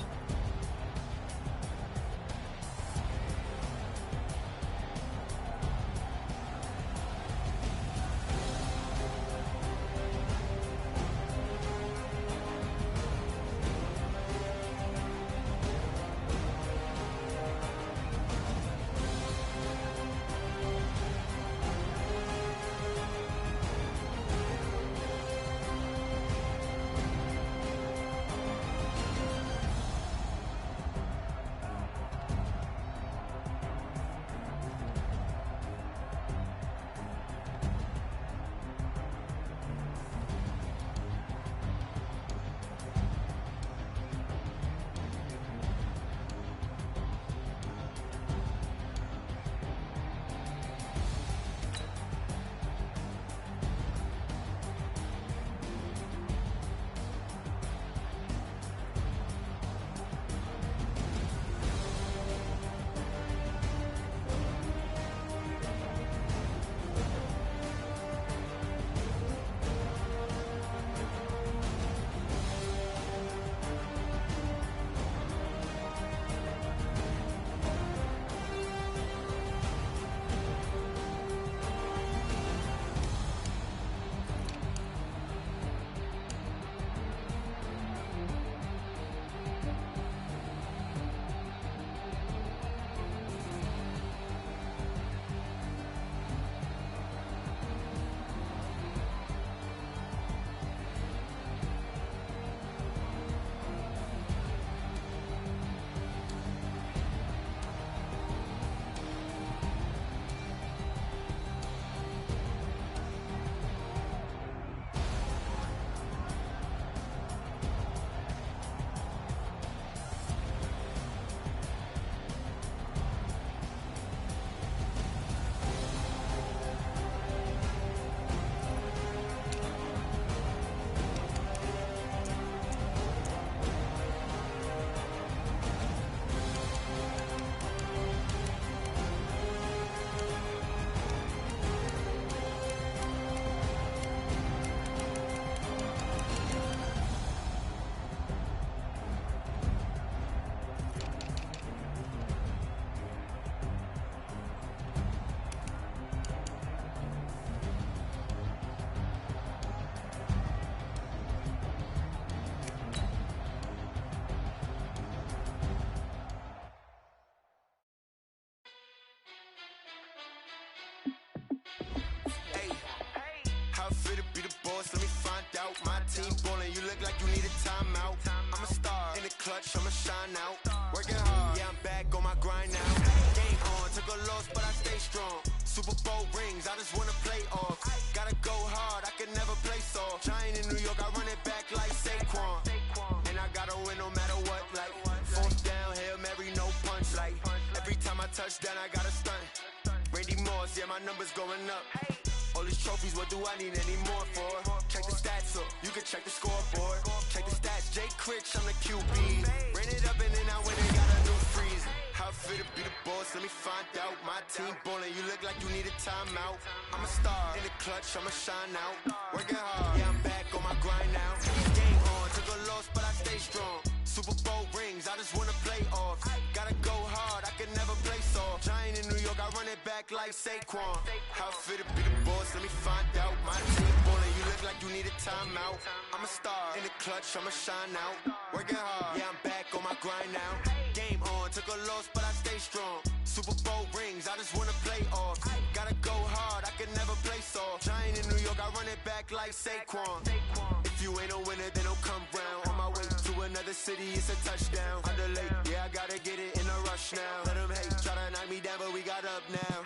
Speaker 6: fit to be the boss? Let me find out. My team ballin', you look like you need a timeout. I'm a star in the clutch, I'ma shine out. Working hard, yeah, I'm back on my grind now. Game on, took a loss, but I stay strong. Super Bowl rings, I just wanna play off. Gotta go hard, I can never play soft. Giant in New York, I run it back like Saquon. And I gotta win no matter what, like fourth down, Hail Mary, no punch. Like every time I touch down, I gotta stunt. Randy Moss, yeah, my numbers going up. All these trophies, what do I need any more for? Check the stats up, you can check the scoreboard. Check the stats, Jay Critch, I'm the QB. Ran it up and then I went and got a new freeze. How fit to be the boss, let me find out. My team ballin', you look like you need a timeout. I'm a star in the clutch, I'ma shine out. Working hard, yeah, I'm back on my grind now. Game on, took a loss, but I stay strong. Super Bowl rings, I just wanna play off. Gotta go hard, I can never play soft. Giant in New York, I run it back like Saquon. How fit to be the boss, let me find out. My team ballin', you look like you need a timeout. I'm a star in the clutch, I'ma shine out. Working hard, yeah, I'm back on my grind now. Game on, took a loss, but I stay strong. Super Bowl rings, I just wanna play off. Gotta go hard, I can never play soft. Giant in New York, I run it back like Saquon. If you ain't a winner, then don't come round. On my way to another city, it's a touchdown. Underlay, yeah, I gotta get it in a rush now. Let them hate, try to knock me down, but we got up now.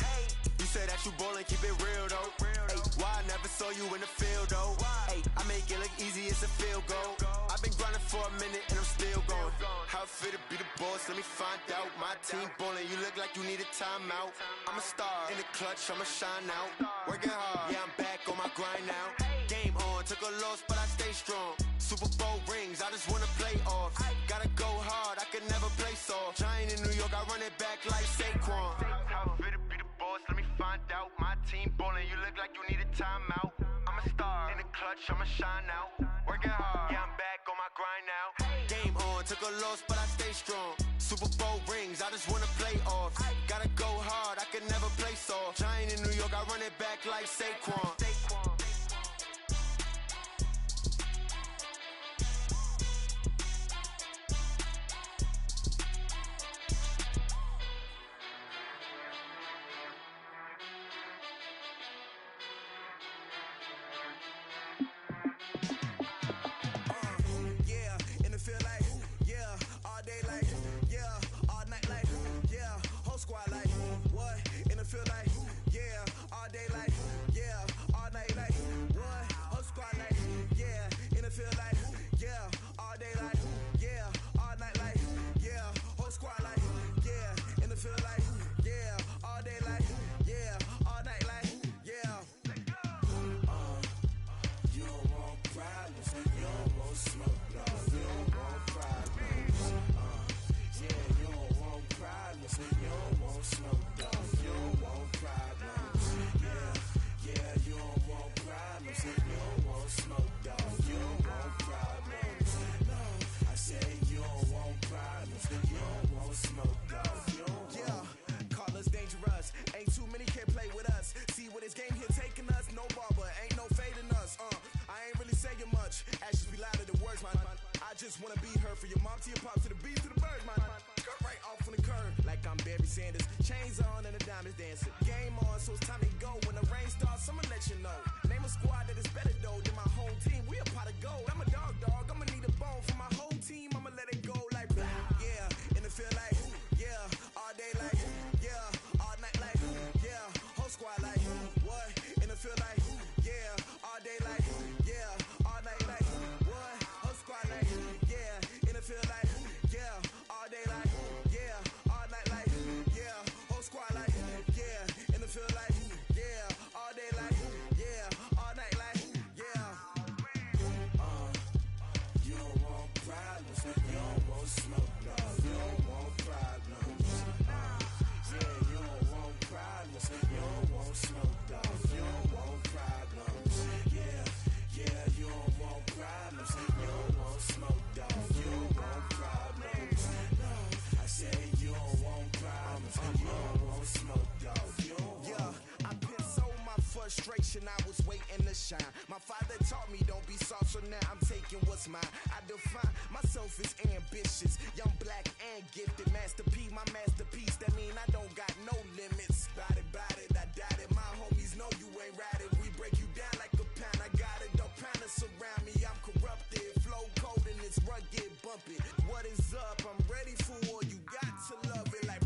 Speaker 6: You say that you ballin', keep it real though. Ay, why I never saw you in the field though? Ay, I make it look easy, it's a field goal. I've been grinding for a minute and I'm still going. How fit to be the boss, let me find out. My team ballin', you look like you need a timeout. I'm a star in the clutch, I'ma shine out. Working hard, yeah, I'm back on my grind now. Game on, took a loss, but I stay strong. Super Bowl rings, I just wanna play off. Gotta go hard, I can never play soft. Giant in New York, I run it back like Saquon. How fit to be the boss, let me find out. My team ballin', you look like you need a timeout. I'm a star in the clutch, I'ma shine out. Working hard, yeah, I'm back on my grind now. Game on, took a loss, but I stay strong. Super Bowl rings, I just wanna play off. Gotta go hard, I can never play soft. Giant in New York, I run it back like Saquon.
Speaker 7: Just wanna be her for your mom to your pop to the beat to the birds, man. Skirt right off on the curb like I'm Barry Sanders. Chains on and the diamonds dancing. Game on, so it's time to go. When the rain starts, I'ma let you know. Name a squad that is better though than my home team. We a pot of gold. I'm a dog. I'ma need a bone for my whole team. I'ma let it go like yeah. In the feel like yeah. All day like yeah. All night like yeah. Whole squad like what? In the feel like yeah. All day like yeah. All night like what? Whole squad like feel like, yeah, all day like, yeah, all night like, yeah, whole squad like, yeah, in the feel like, yeah, all day like, yeah, all night like, yeah. You don't want problems, you don't want smoke, no, you don't want problems. Yeah, you don't want problems, you don't want smoke, no, you don't want problems. Yeah, you don't want problems, you don't want smoke, dog. You don't want problems, you don't want smoke, dog. Yeah, I pissed so my frustration, I was waiting to shine. My father taught me don't be soft, so now I'm taking what's mine. I define myself as ambitious, young, black, and gifted. Master P, my masterpiece, that mean I don't got no limits. Bout it, I doubt it. My homies know you ain't ride it. We break you down like a pound. I got around me, I'm corrupted. Flow cold and it's rugged, bumpy. What is up? I'm ready for war. You got to love it like,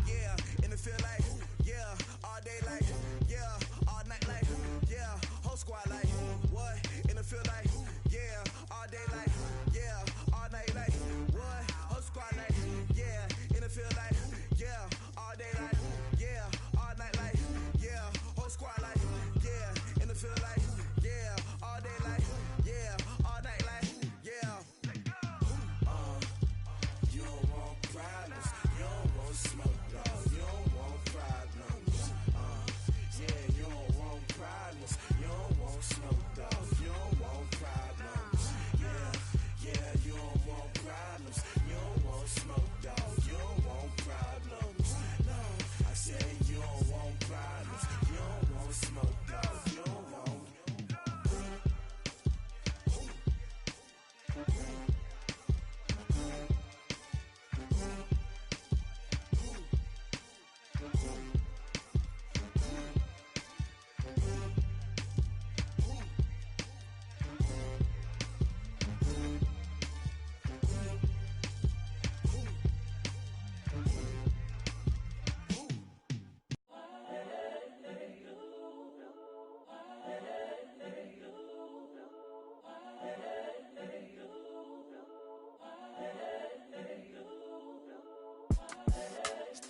Speaker 7: yeah. And it feel like, yeah. All day like, yeah. All night like, yeah. Whole squad like, what? And it feel like, yeah. All day like, yeah. All night like, what? Whole squad like, yeah. And it feel like, yeah. All day like, yeah. All night like, yeah. Whole squad like, yeah. And it feel like, yeah. All day like, yeah. All night like, yeah. You don't want problems. You don't want smoke, dog. You don't want problems. Yeah, you don't want problems. You don't want smoke, dog. You don't want problems. Yeah, you don't want problems. You don't want smoke, dog. You don't want problems. No, I said you don't want problems. You don't want smoke, dog. You don't want.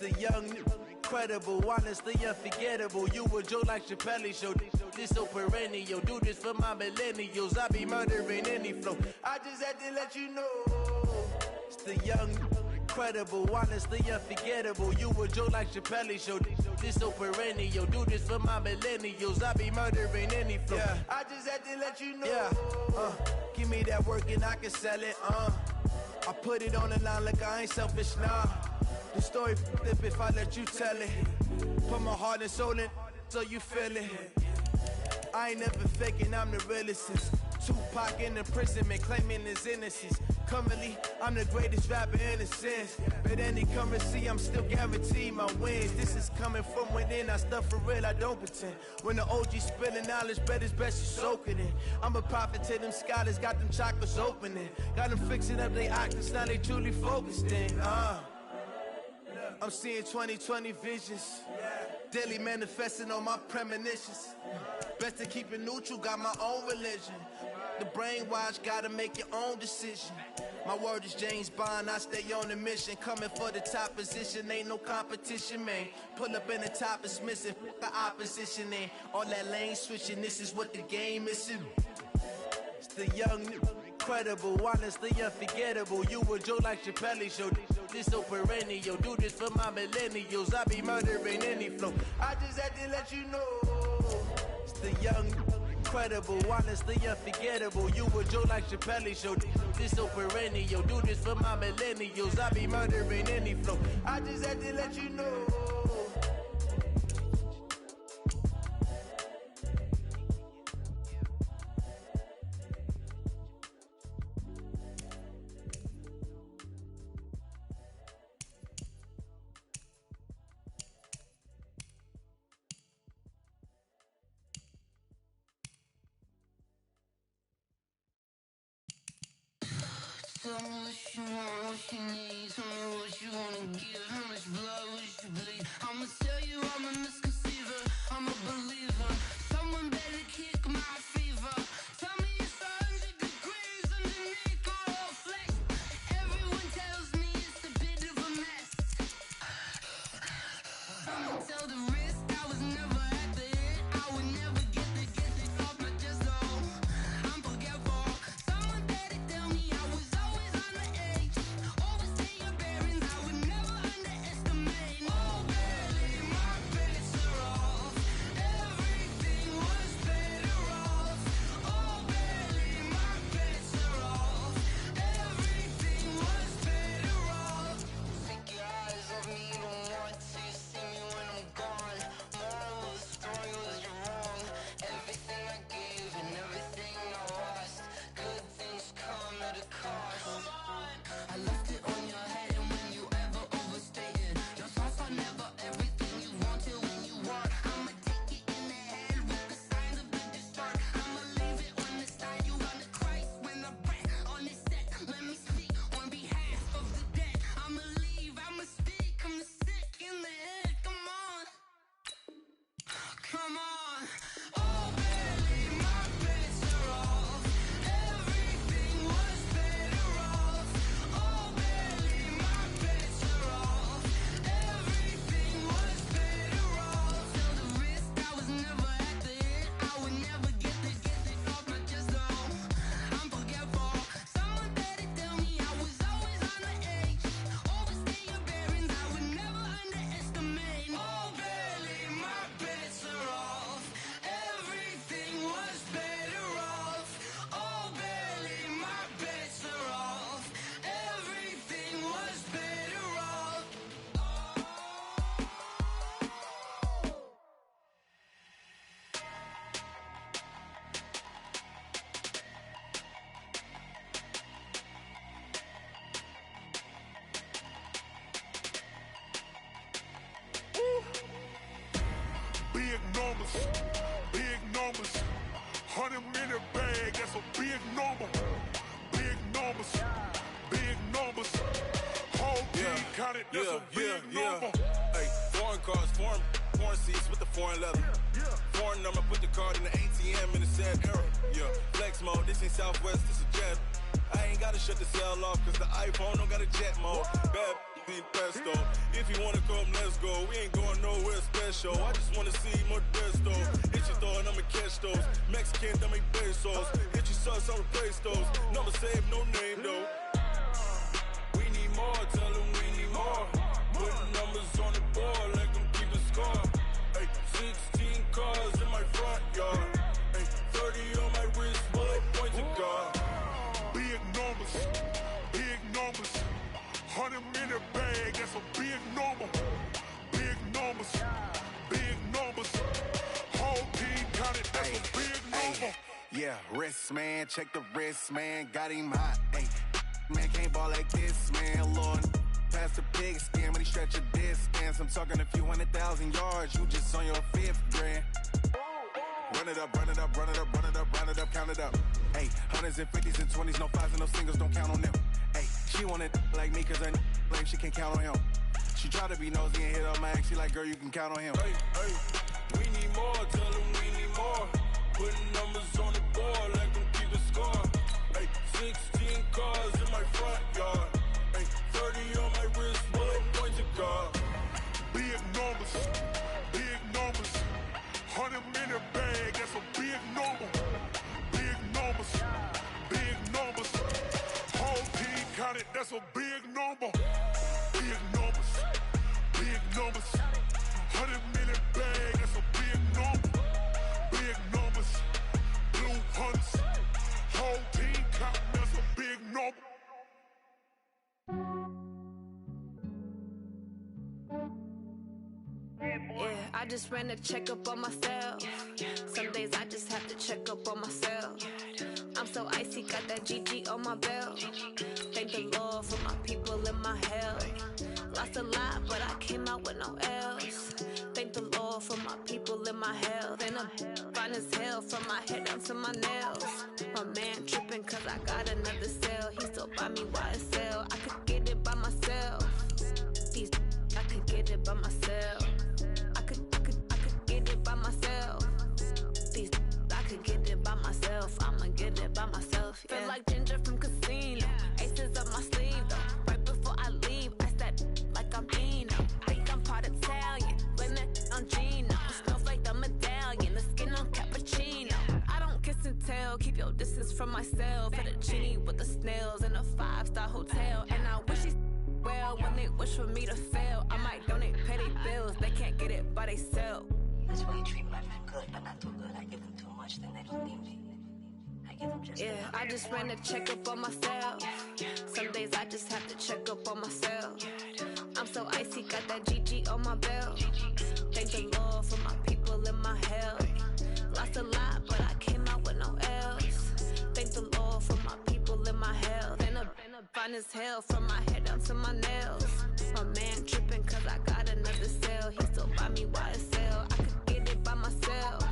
Speaker 1: The young, incredible, honestly unforgettable. You a Joe like Chappelle show. This so perennial. Do this for my millennials. I be murdering any flow. I just had to let you know. It's the young, incredible, honestly unforgettable. You a Joe like Chappelle show. This so perennial. Do this for my millennials. I be murdering any flow. Yeah. I just had to let you know. Yeah. Give me that work and I can sell it. I put it on the line like I ain't selfish, nah. The story flip if I let you tell it. Put my heart and soul in so you feel it. I ain't never faking, I'm the realest. Tupac in imprisonment, claiming his innocence. Currently, I'm the greatest rapper in a sense. But any currency, I'm still guaranteed my wins. This is coming from within, I stuff for real, I don't pretend. When the OG spilling knowledge, bet it's best you soak it in. I'm a prophet to them scholars, got them chakras opening. Got them fixing up their octaves, now they truly focused in. I'm seeing 2020 visions. Daily manifesting on my premonitions. Best to keep it neutral, got my own religion. The brainwash, gotta make your own decision. My word is James Bond, I stay on a mission. Coming for the top position, ain't no competition, man. Pull up in the top is missing, the opposition ain't. All that lane switching, this is what the game is. It's the young, incredible, honestly unforgettable. You a Joe like Chappelle show. This so perennial. Do this for my millennials. I be murdering any flow. I just had to let you know. It's the young, incredible, honestly unforgettable. You a Joe like Chappelle show. This so perennial. Do this for my millennials. I be murdering any flow. I just had to let you know.
Speaker 8: Tell me what you want, what you need. Tell me what you wanna give. How much blood would you bleed? I'ma tell you I'm a misconceiver. I'm a believer. Someone better kick my fever. Tell me it's 100 degrees underneath or all flex. Everyone tells me it's a bit of a mess. I'ma tell the risk I was never at the end. I would never get this off my chest though. I'm forgetful. Someone better tell me I was always on the edge. Overstay your bearings, I would never underestimate. Oh, barely my bets are off. Everything was better off.
Speaker 3: numbers. Big numbers. Whole team counted, that's a big number.
Speaker 9: Hey, foreign cars, foreign seats with the foreign leather. Foreign number, put the card in the ATM in the sad era. Yeah, flex mode, this ain't Southwest, this a jet. I ain't gotta shut the cell off, cause the iPhone don't got a jet mode. Bad be pesto. If you wanna come, let's go. We ain't going nowhere special. I just wanna see more desto. Hit your throw and I'ma catch those. Mexican, that make pesos. Hit your sauce, I'll replace those. Number save, no name though. We need more, tell them we need more. Putting numbers on the board, let them keep a score. Hey, 16 cars in my front yard. Hey, 30 on my wrist, bullet points of God.
Speaker 3: Big numbers, big numbers. 100 minute bag, that's a big number. Big numbers, big numbers. Whole team counted, that's a big number.
Speaker 6: Yeah, wrist man, check the wrist man, got him hot. Ay, man can't ball like this, man. Lord, past the pig skin when he stretch a distance. I'm talking a few 100,000 yards, you just on your 5th grand. Run it up, run it up, run it up, run it up, run it up, count it up. Hey, hundreds and 50s and 20s, no 5s and no singles, don't count on them. Hey, she want it like me, cause her blame, she can't count on him. She try to be nosy and hit up my ex, she like, girl, you can count on him.
Speaker 9: Hey, hey, we need more, tell them we need more. Putting numbers on the board, let them keep a score. Hey, 16 cars in my front yard. Hey, 30 on my wrist, bullet points of God.
Speaker 3: Big numbers, big numbers. 100 minute bag, that's a big number. Big numbers, big numbers. Whole team counted, that's a big number. Big numbers, big numbers. 100 minute bag, that's a big number. Big numbers, blue hunts. Whole team counting, that's a big number.
Speaker 10: Yeah, I just ran a checkup on myself. Some days I just have to check up on myself. I'm so icy, got that GG on my belt. Thank the Lord for my people in my health. Lost a lot, but I came out with no L's. Thank the Lord for my people in my health. And I'm fine as hell from my head down to my nails. My man tripping cause I got another cell. He still buy me YSL. I could get it by myself. These I could get it by myself. I could get it by myself. These I could get it by myself. I'ma get it by myself. Yeah. Feel like Ginger from Casino. Aces up my sleeve though. Right before I leave, I step like I'm Dino. Think I'm part Italian. Blame that on Gino. Smells like the medallion. The skin on cappuccino. I don't kiss and tell. Keep your distance from myself. Fettuccine with the snails in a 5-star hotel. And I wish he's well when they wish for me to fail. I might donate petty bills. They can't get it by themselves.
Speaker 11: That's why you treat my friend good, but not too good. I give them too much, then they don't need me. I give them just
Speaker 10: yeah, I just ran a checkup on myself. Some days I just have to check up on myself. I'm so icy, got that GG on my belt. Thank the Lord for my people in my health. Lost a lot, but I came out with no L's. Thank the Lord for my people in my health. And I'm fine as hell from my head down to my nails. My man tripping cause I got another cell. He still buy me YSL. I could get it by myself.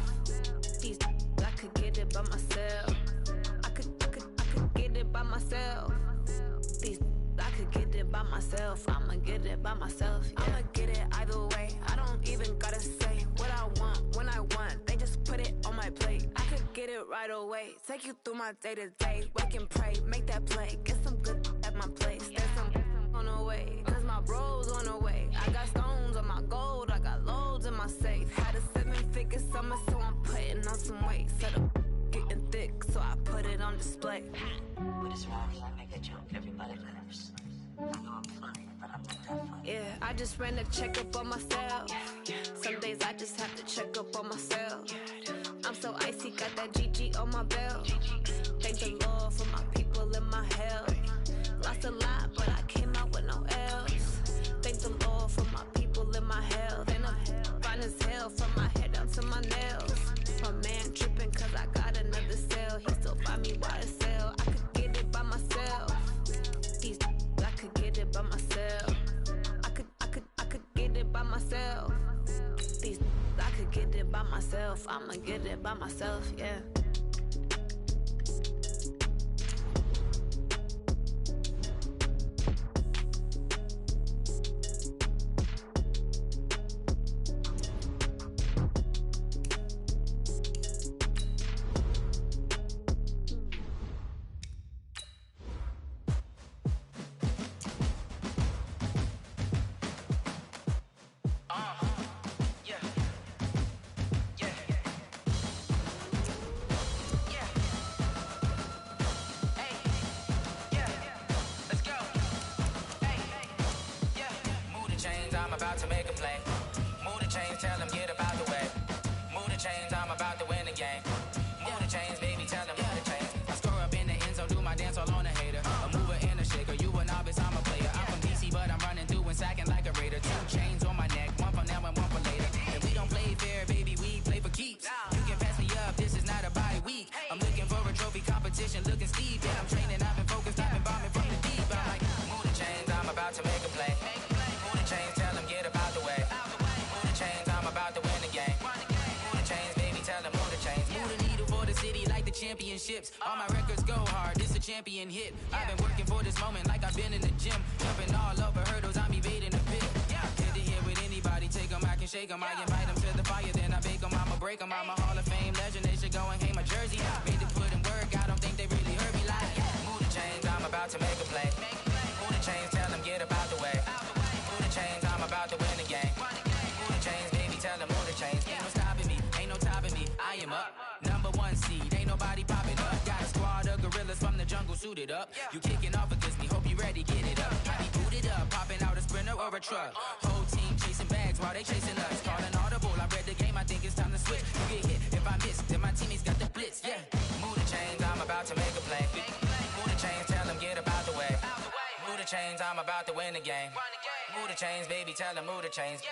Speaker 10: These I could get it by myself. I could get it by myself. These I could get it by myself. I'ma get it by myself. Yeah. I'ma get it either way. I don't even gotta say what I want when I want. They just put it on my plate. I could get it right away. Take you through my day to day. Wake and pray, make that play. Get some good at my place. There's some on the way, cause my bro's on the way. I got stones on my gold. I got loads in my safe. Had a 7-figure summer, so I'm putting on some weight. Set up getting thick, so I put it on display.
Speaker 11: But it's wrong, I make a joke, everybody laughs. I know I'm funny, but I'm not that funny.
Speaker 10: Yeah, I just ran a checkup on myself. Some days I just have to check up on myself. I'm so icy, got that GG on my belt. Thank the Lord for my people in my health. Lost a lot, but I came out with no L's. Thank the Lord for my people in my health. And I'm fine as hell from my head down to my nails. My man tripping cause I got another cell. He still buy me YSL. I could get it by myself. These I could get it by myself. I could get it by myself. These I could get it by myself. I'ma get it by myself, yeah.
Speaker 12: championships. All my records go hard, this a champion hit. I've been working for this moment like I've been in the gym. Jumping all over hurdles, I'm evading the pit. Head to head with anybody, take them, I can shake them. I invite them to the fire, then I bake them, I'ma break them. I'm a Hall of Fame legend, they should go and hang my jersey. Made to put in work, I don't think they really heard me like. Move the chains, I'm about to make a play. Move the chains, tell them get up out the way. Move the chains, I'm about to win the game. Move the chains, baby, tell them move the chains. Ain't no stopping me, ain't no topping me. I am up, #1 seed, ain't nobody popping up. Got a squad of gorillas from the jungle suited up. You kicking off against me, hope you ready, get it up. I be booted up, popping out a Sprinter or a truck. Whole team chasing bags while they chasing us. Calling audible, I read the game, I think it's time to switch. You get hit, if I miss, then my teammates got the blitz, yeah. Move the chains, I'm about to make a play. Move the chains, tell them get up out the way. Move the chains, I'm about to win the game. Move the chains, baby, tell them move the chains. Yeah.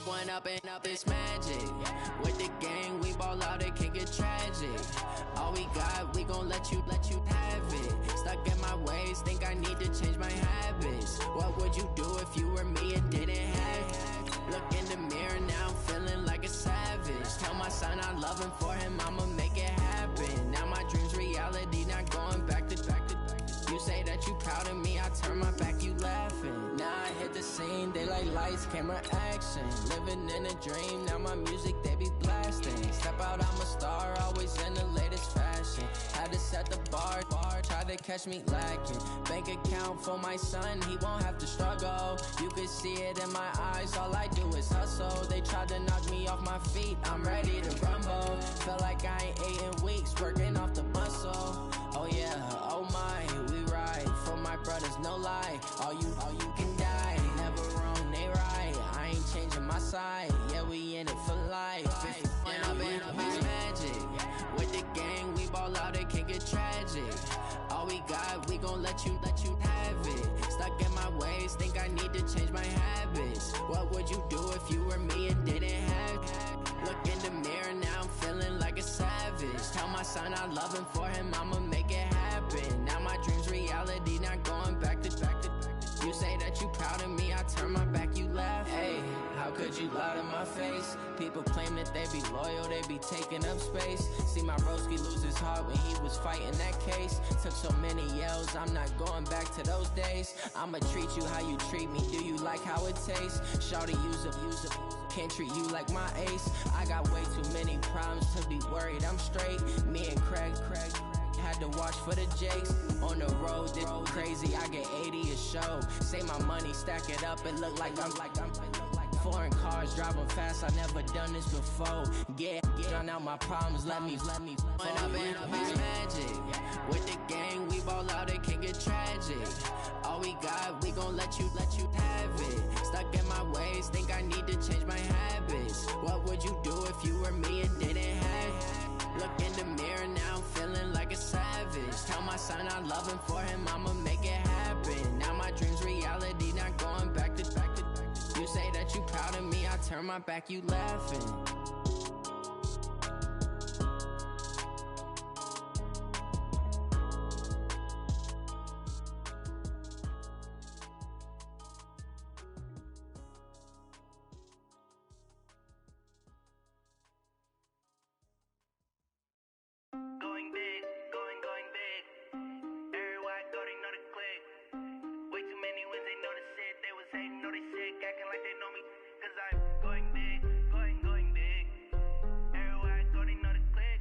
Speaker 12: One up and up, it's magic. With the gang, we ball out, it can get tragic. All we got, we gon' let you have it. Stuck in my ways, think I need to change my habits. What would you do if you were me and didn't have it? Look in the mirror, now I'm feeling like a savage. Tell my son I love him, for him I'ma make it happen. Now my dream's reality, not going back to. You say that you proud of me, I turn my back, you laughing. Now I hit the
Speaker 13: scene, they like lights, camera, action. Living in a dream, now my music they be blasting. Step out, I'm a star, always in the latest fashion. Had to set the bar, try to catch me lacking. Bank account for my son, he won't have to struggle. You can see it in my eyes, all I do is hustle. They tried to knock me off my feet, I'm ready to rumble. Feel like I ain't ate in weeks, working off the muscle. Oh yeah, oh my, we ride for my brothers, no lie. All you can die, never wrong, they right. I ain't changing my side, yeah, we in it for life. And I've been magic. With the gang, we ball out, it can get tragic. All we got, we gon' let you have it. Stuck in my ways, think I need to change my habits. What would you do if you were me and didn't have it? Look in the mirror, now I'm feeling like a savage. Tell my son I love him, for him I'ma make it happen. Now my dream's reality, not going back to. You say that you proud of me, I turn my back, you laugh. Hey, how could you lie to my face? People claim that they be loyal, they be taking up space. See my broski lose his heart when he was fighting that case. Took so many yells, I'm not going back to those days. I'ma treat you how you treat me, do you like how it tastes? Shawty, use up, can't treat you like my ace. I got way too many problems to be worried, I'm straight. Me and Craig had to watch for the Jakes. On the road, this crazy, I get 80 a show. Say my money, stack it up, it look like I'm foreign cars, driving fast, I never done this before. Drown out my problems, let me When I've been magic. With the gang, we ball out, it can get tragic. All we got, we gon' let you have it. Stuck in my ways, think I need to change my habits. What would you do if you were me and didn't have it? Look in the mirror, now I'm feeling like a savage. Tell my son I love him, for him I'ma make it happen. Now my dream's reality, not going back to. You say that you proud of me, I turn my back, you laughing.
Speaker 14: Going big, going big. Everywhere I go, they know the click. Way too many wins, they know the shit. They was hating, know they sick, acting like they know me. Cause I'm going big, going big. Everywhere I go, they know the click.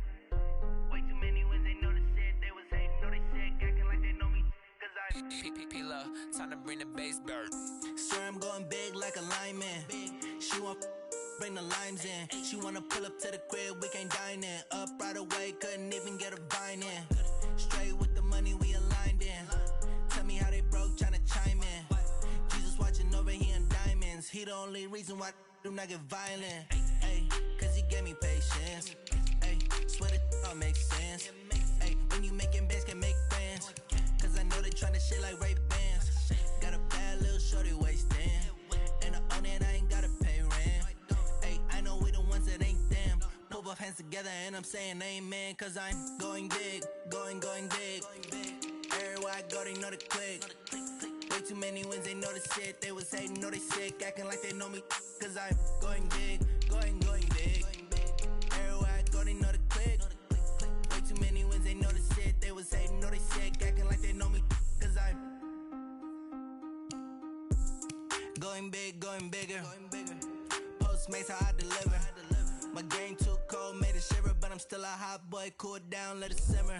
Speaker 14: Way too many wins, they know the shit. They was hating, know they sick, acting like they know me. Cause I'm
Speaker 15: P-Love, time to bring the bass dirt.
Speaker 7: Swear I'm going big like a lineman. She want bring the limes in. She wanna pull up to the crib, we can't dine in. Up right away, couldn't even get a vine in. Straight with the money, we aligned in. Tell me how they broke, tryna chime in. Jesus watching over here in diamonds. He the only reason why do not get violent. Ay, cause he gave me patience. Ay, swear that all makes sense. Ay, when you making bands, can make friends. Cause I know they tryna shit like Ray Bans. Got a bad little shorty wasting. And I own it, I ain't gotta pay rent. Ay, I know we the ones that ain't them. Put both hands together and I'm saying amen. Cause I'm going big, going big. Everywhere I go, they know the click. Way too many wins, they know the shit. They was hating, know they sick, acting like they know me. Cause I'm going big, going big. Everywhere I go, they know the click. Way too many wins, they know the shit. They was hating, know they sick, acting like they know me. Cause I'm going big, going bigger. Postmates, how I deliver. My game too cold, made it shiver, but I'm still a hot boy. Cool it down, let it simmer.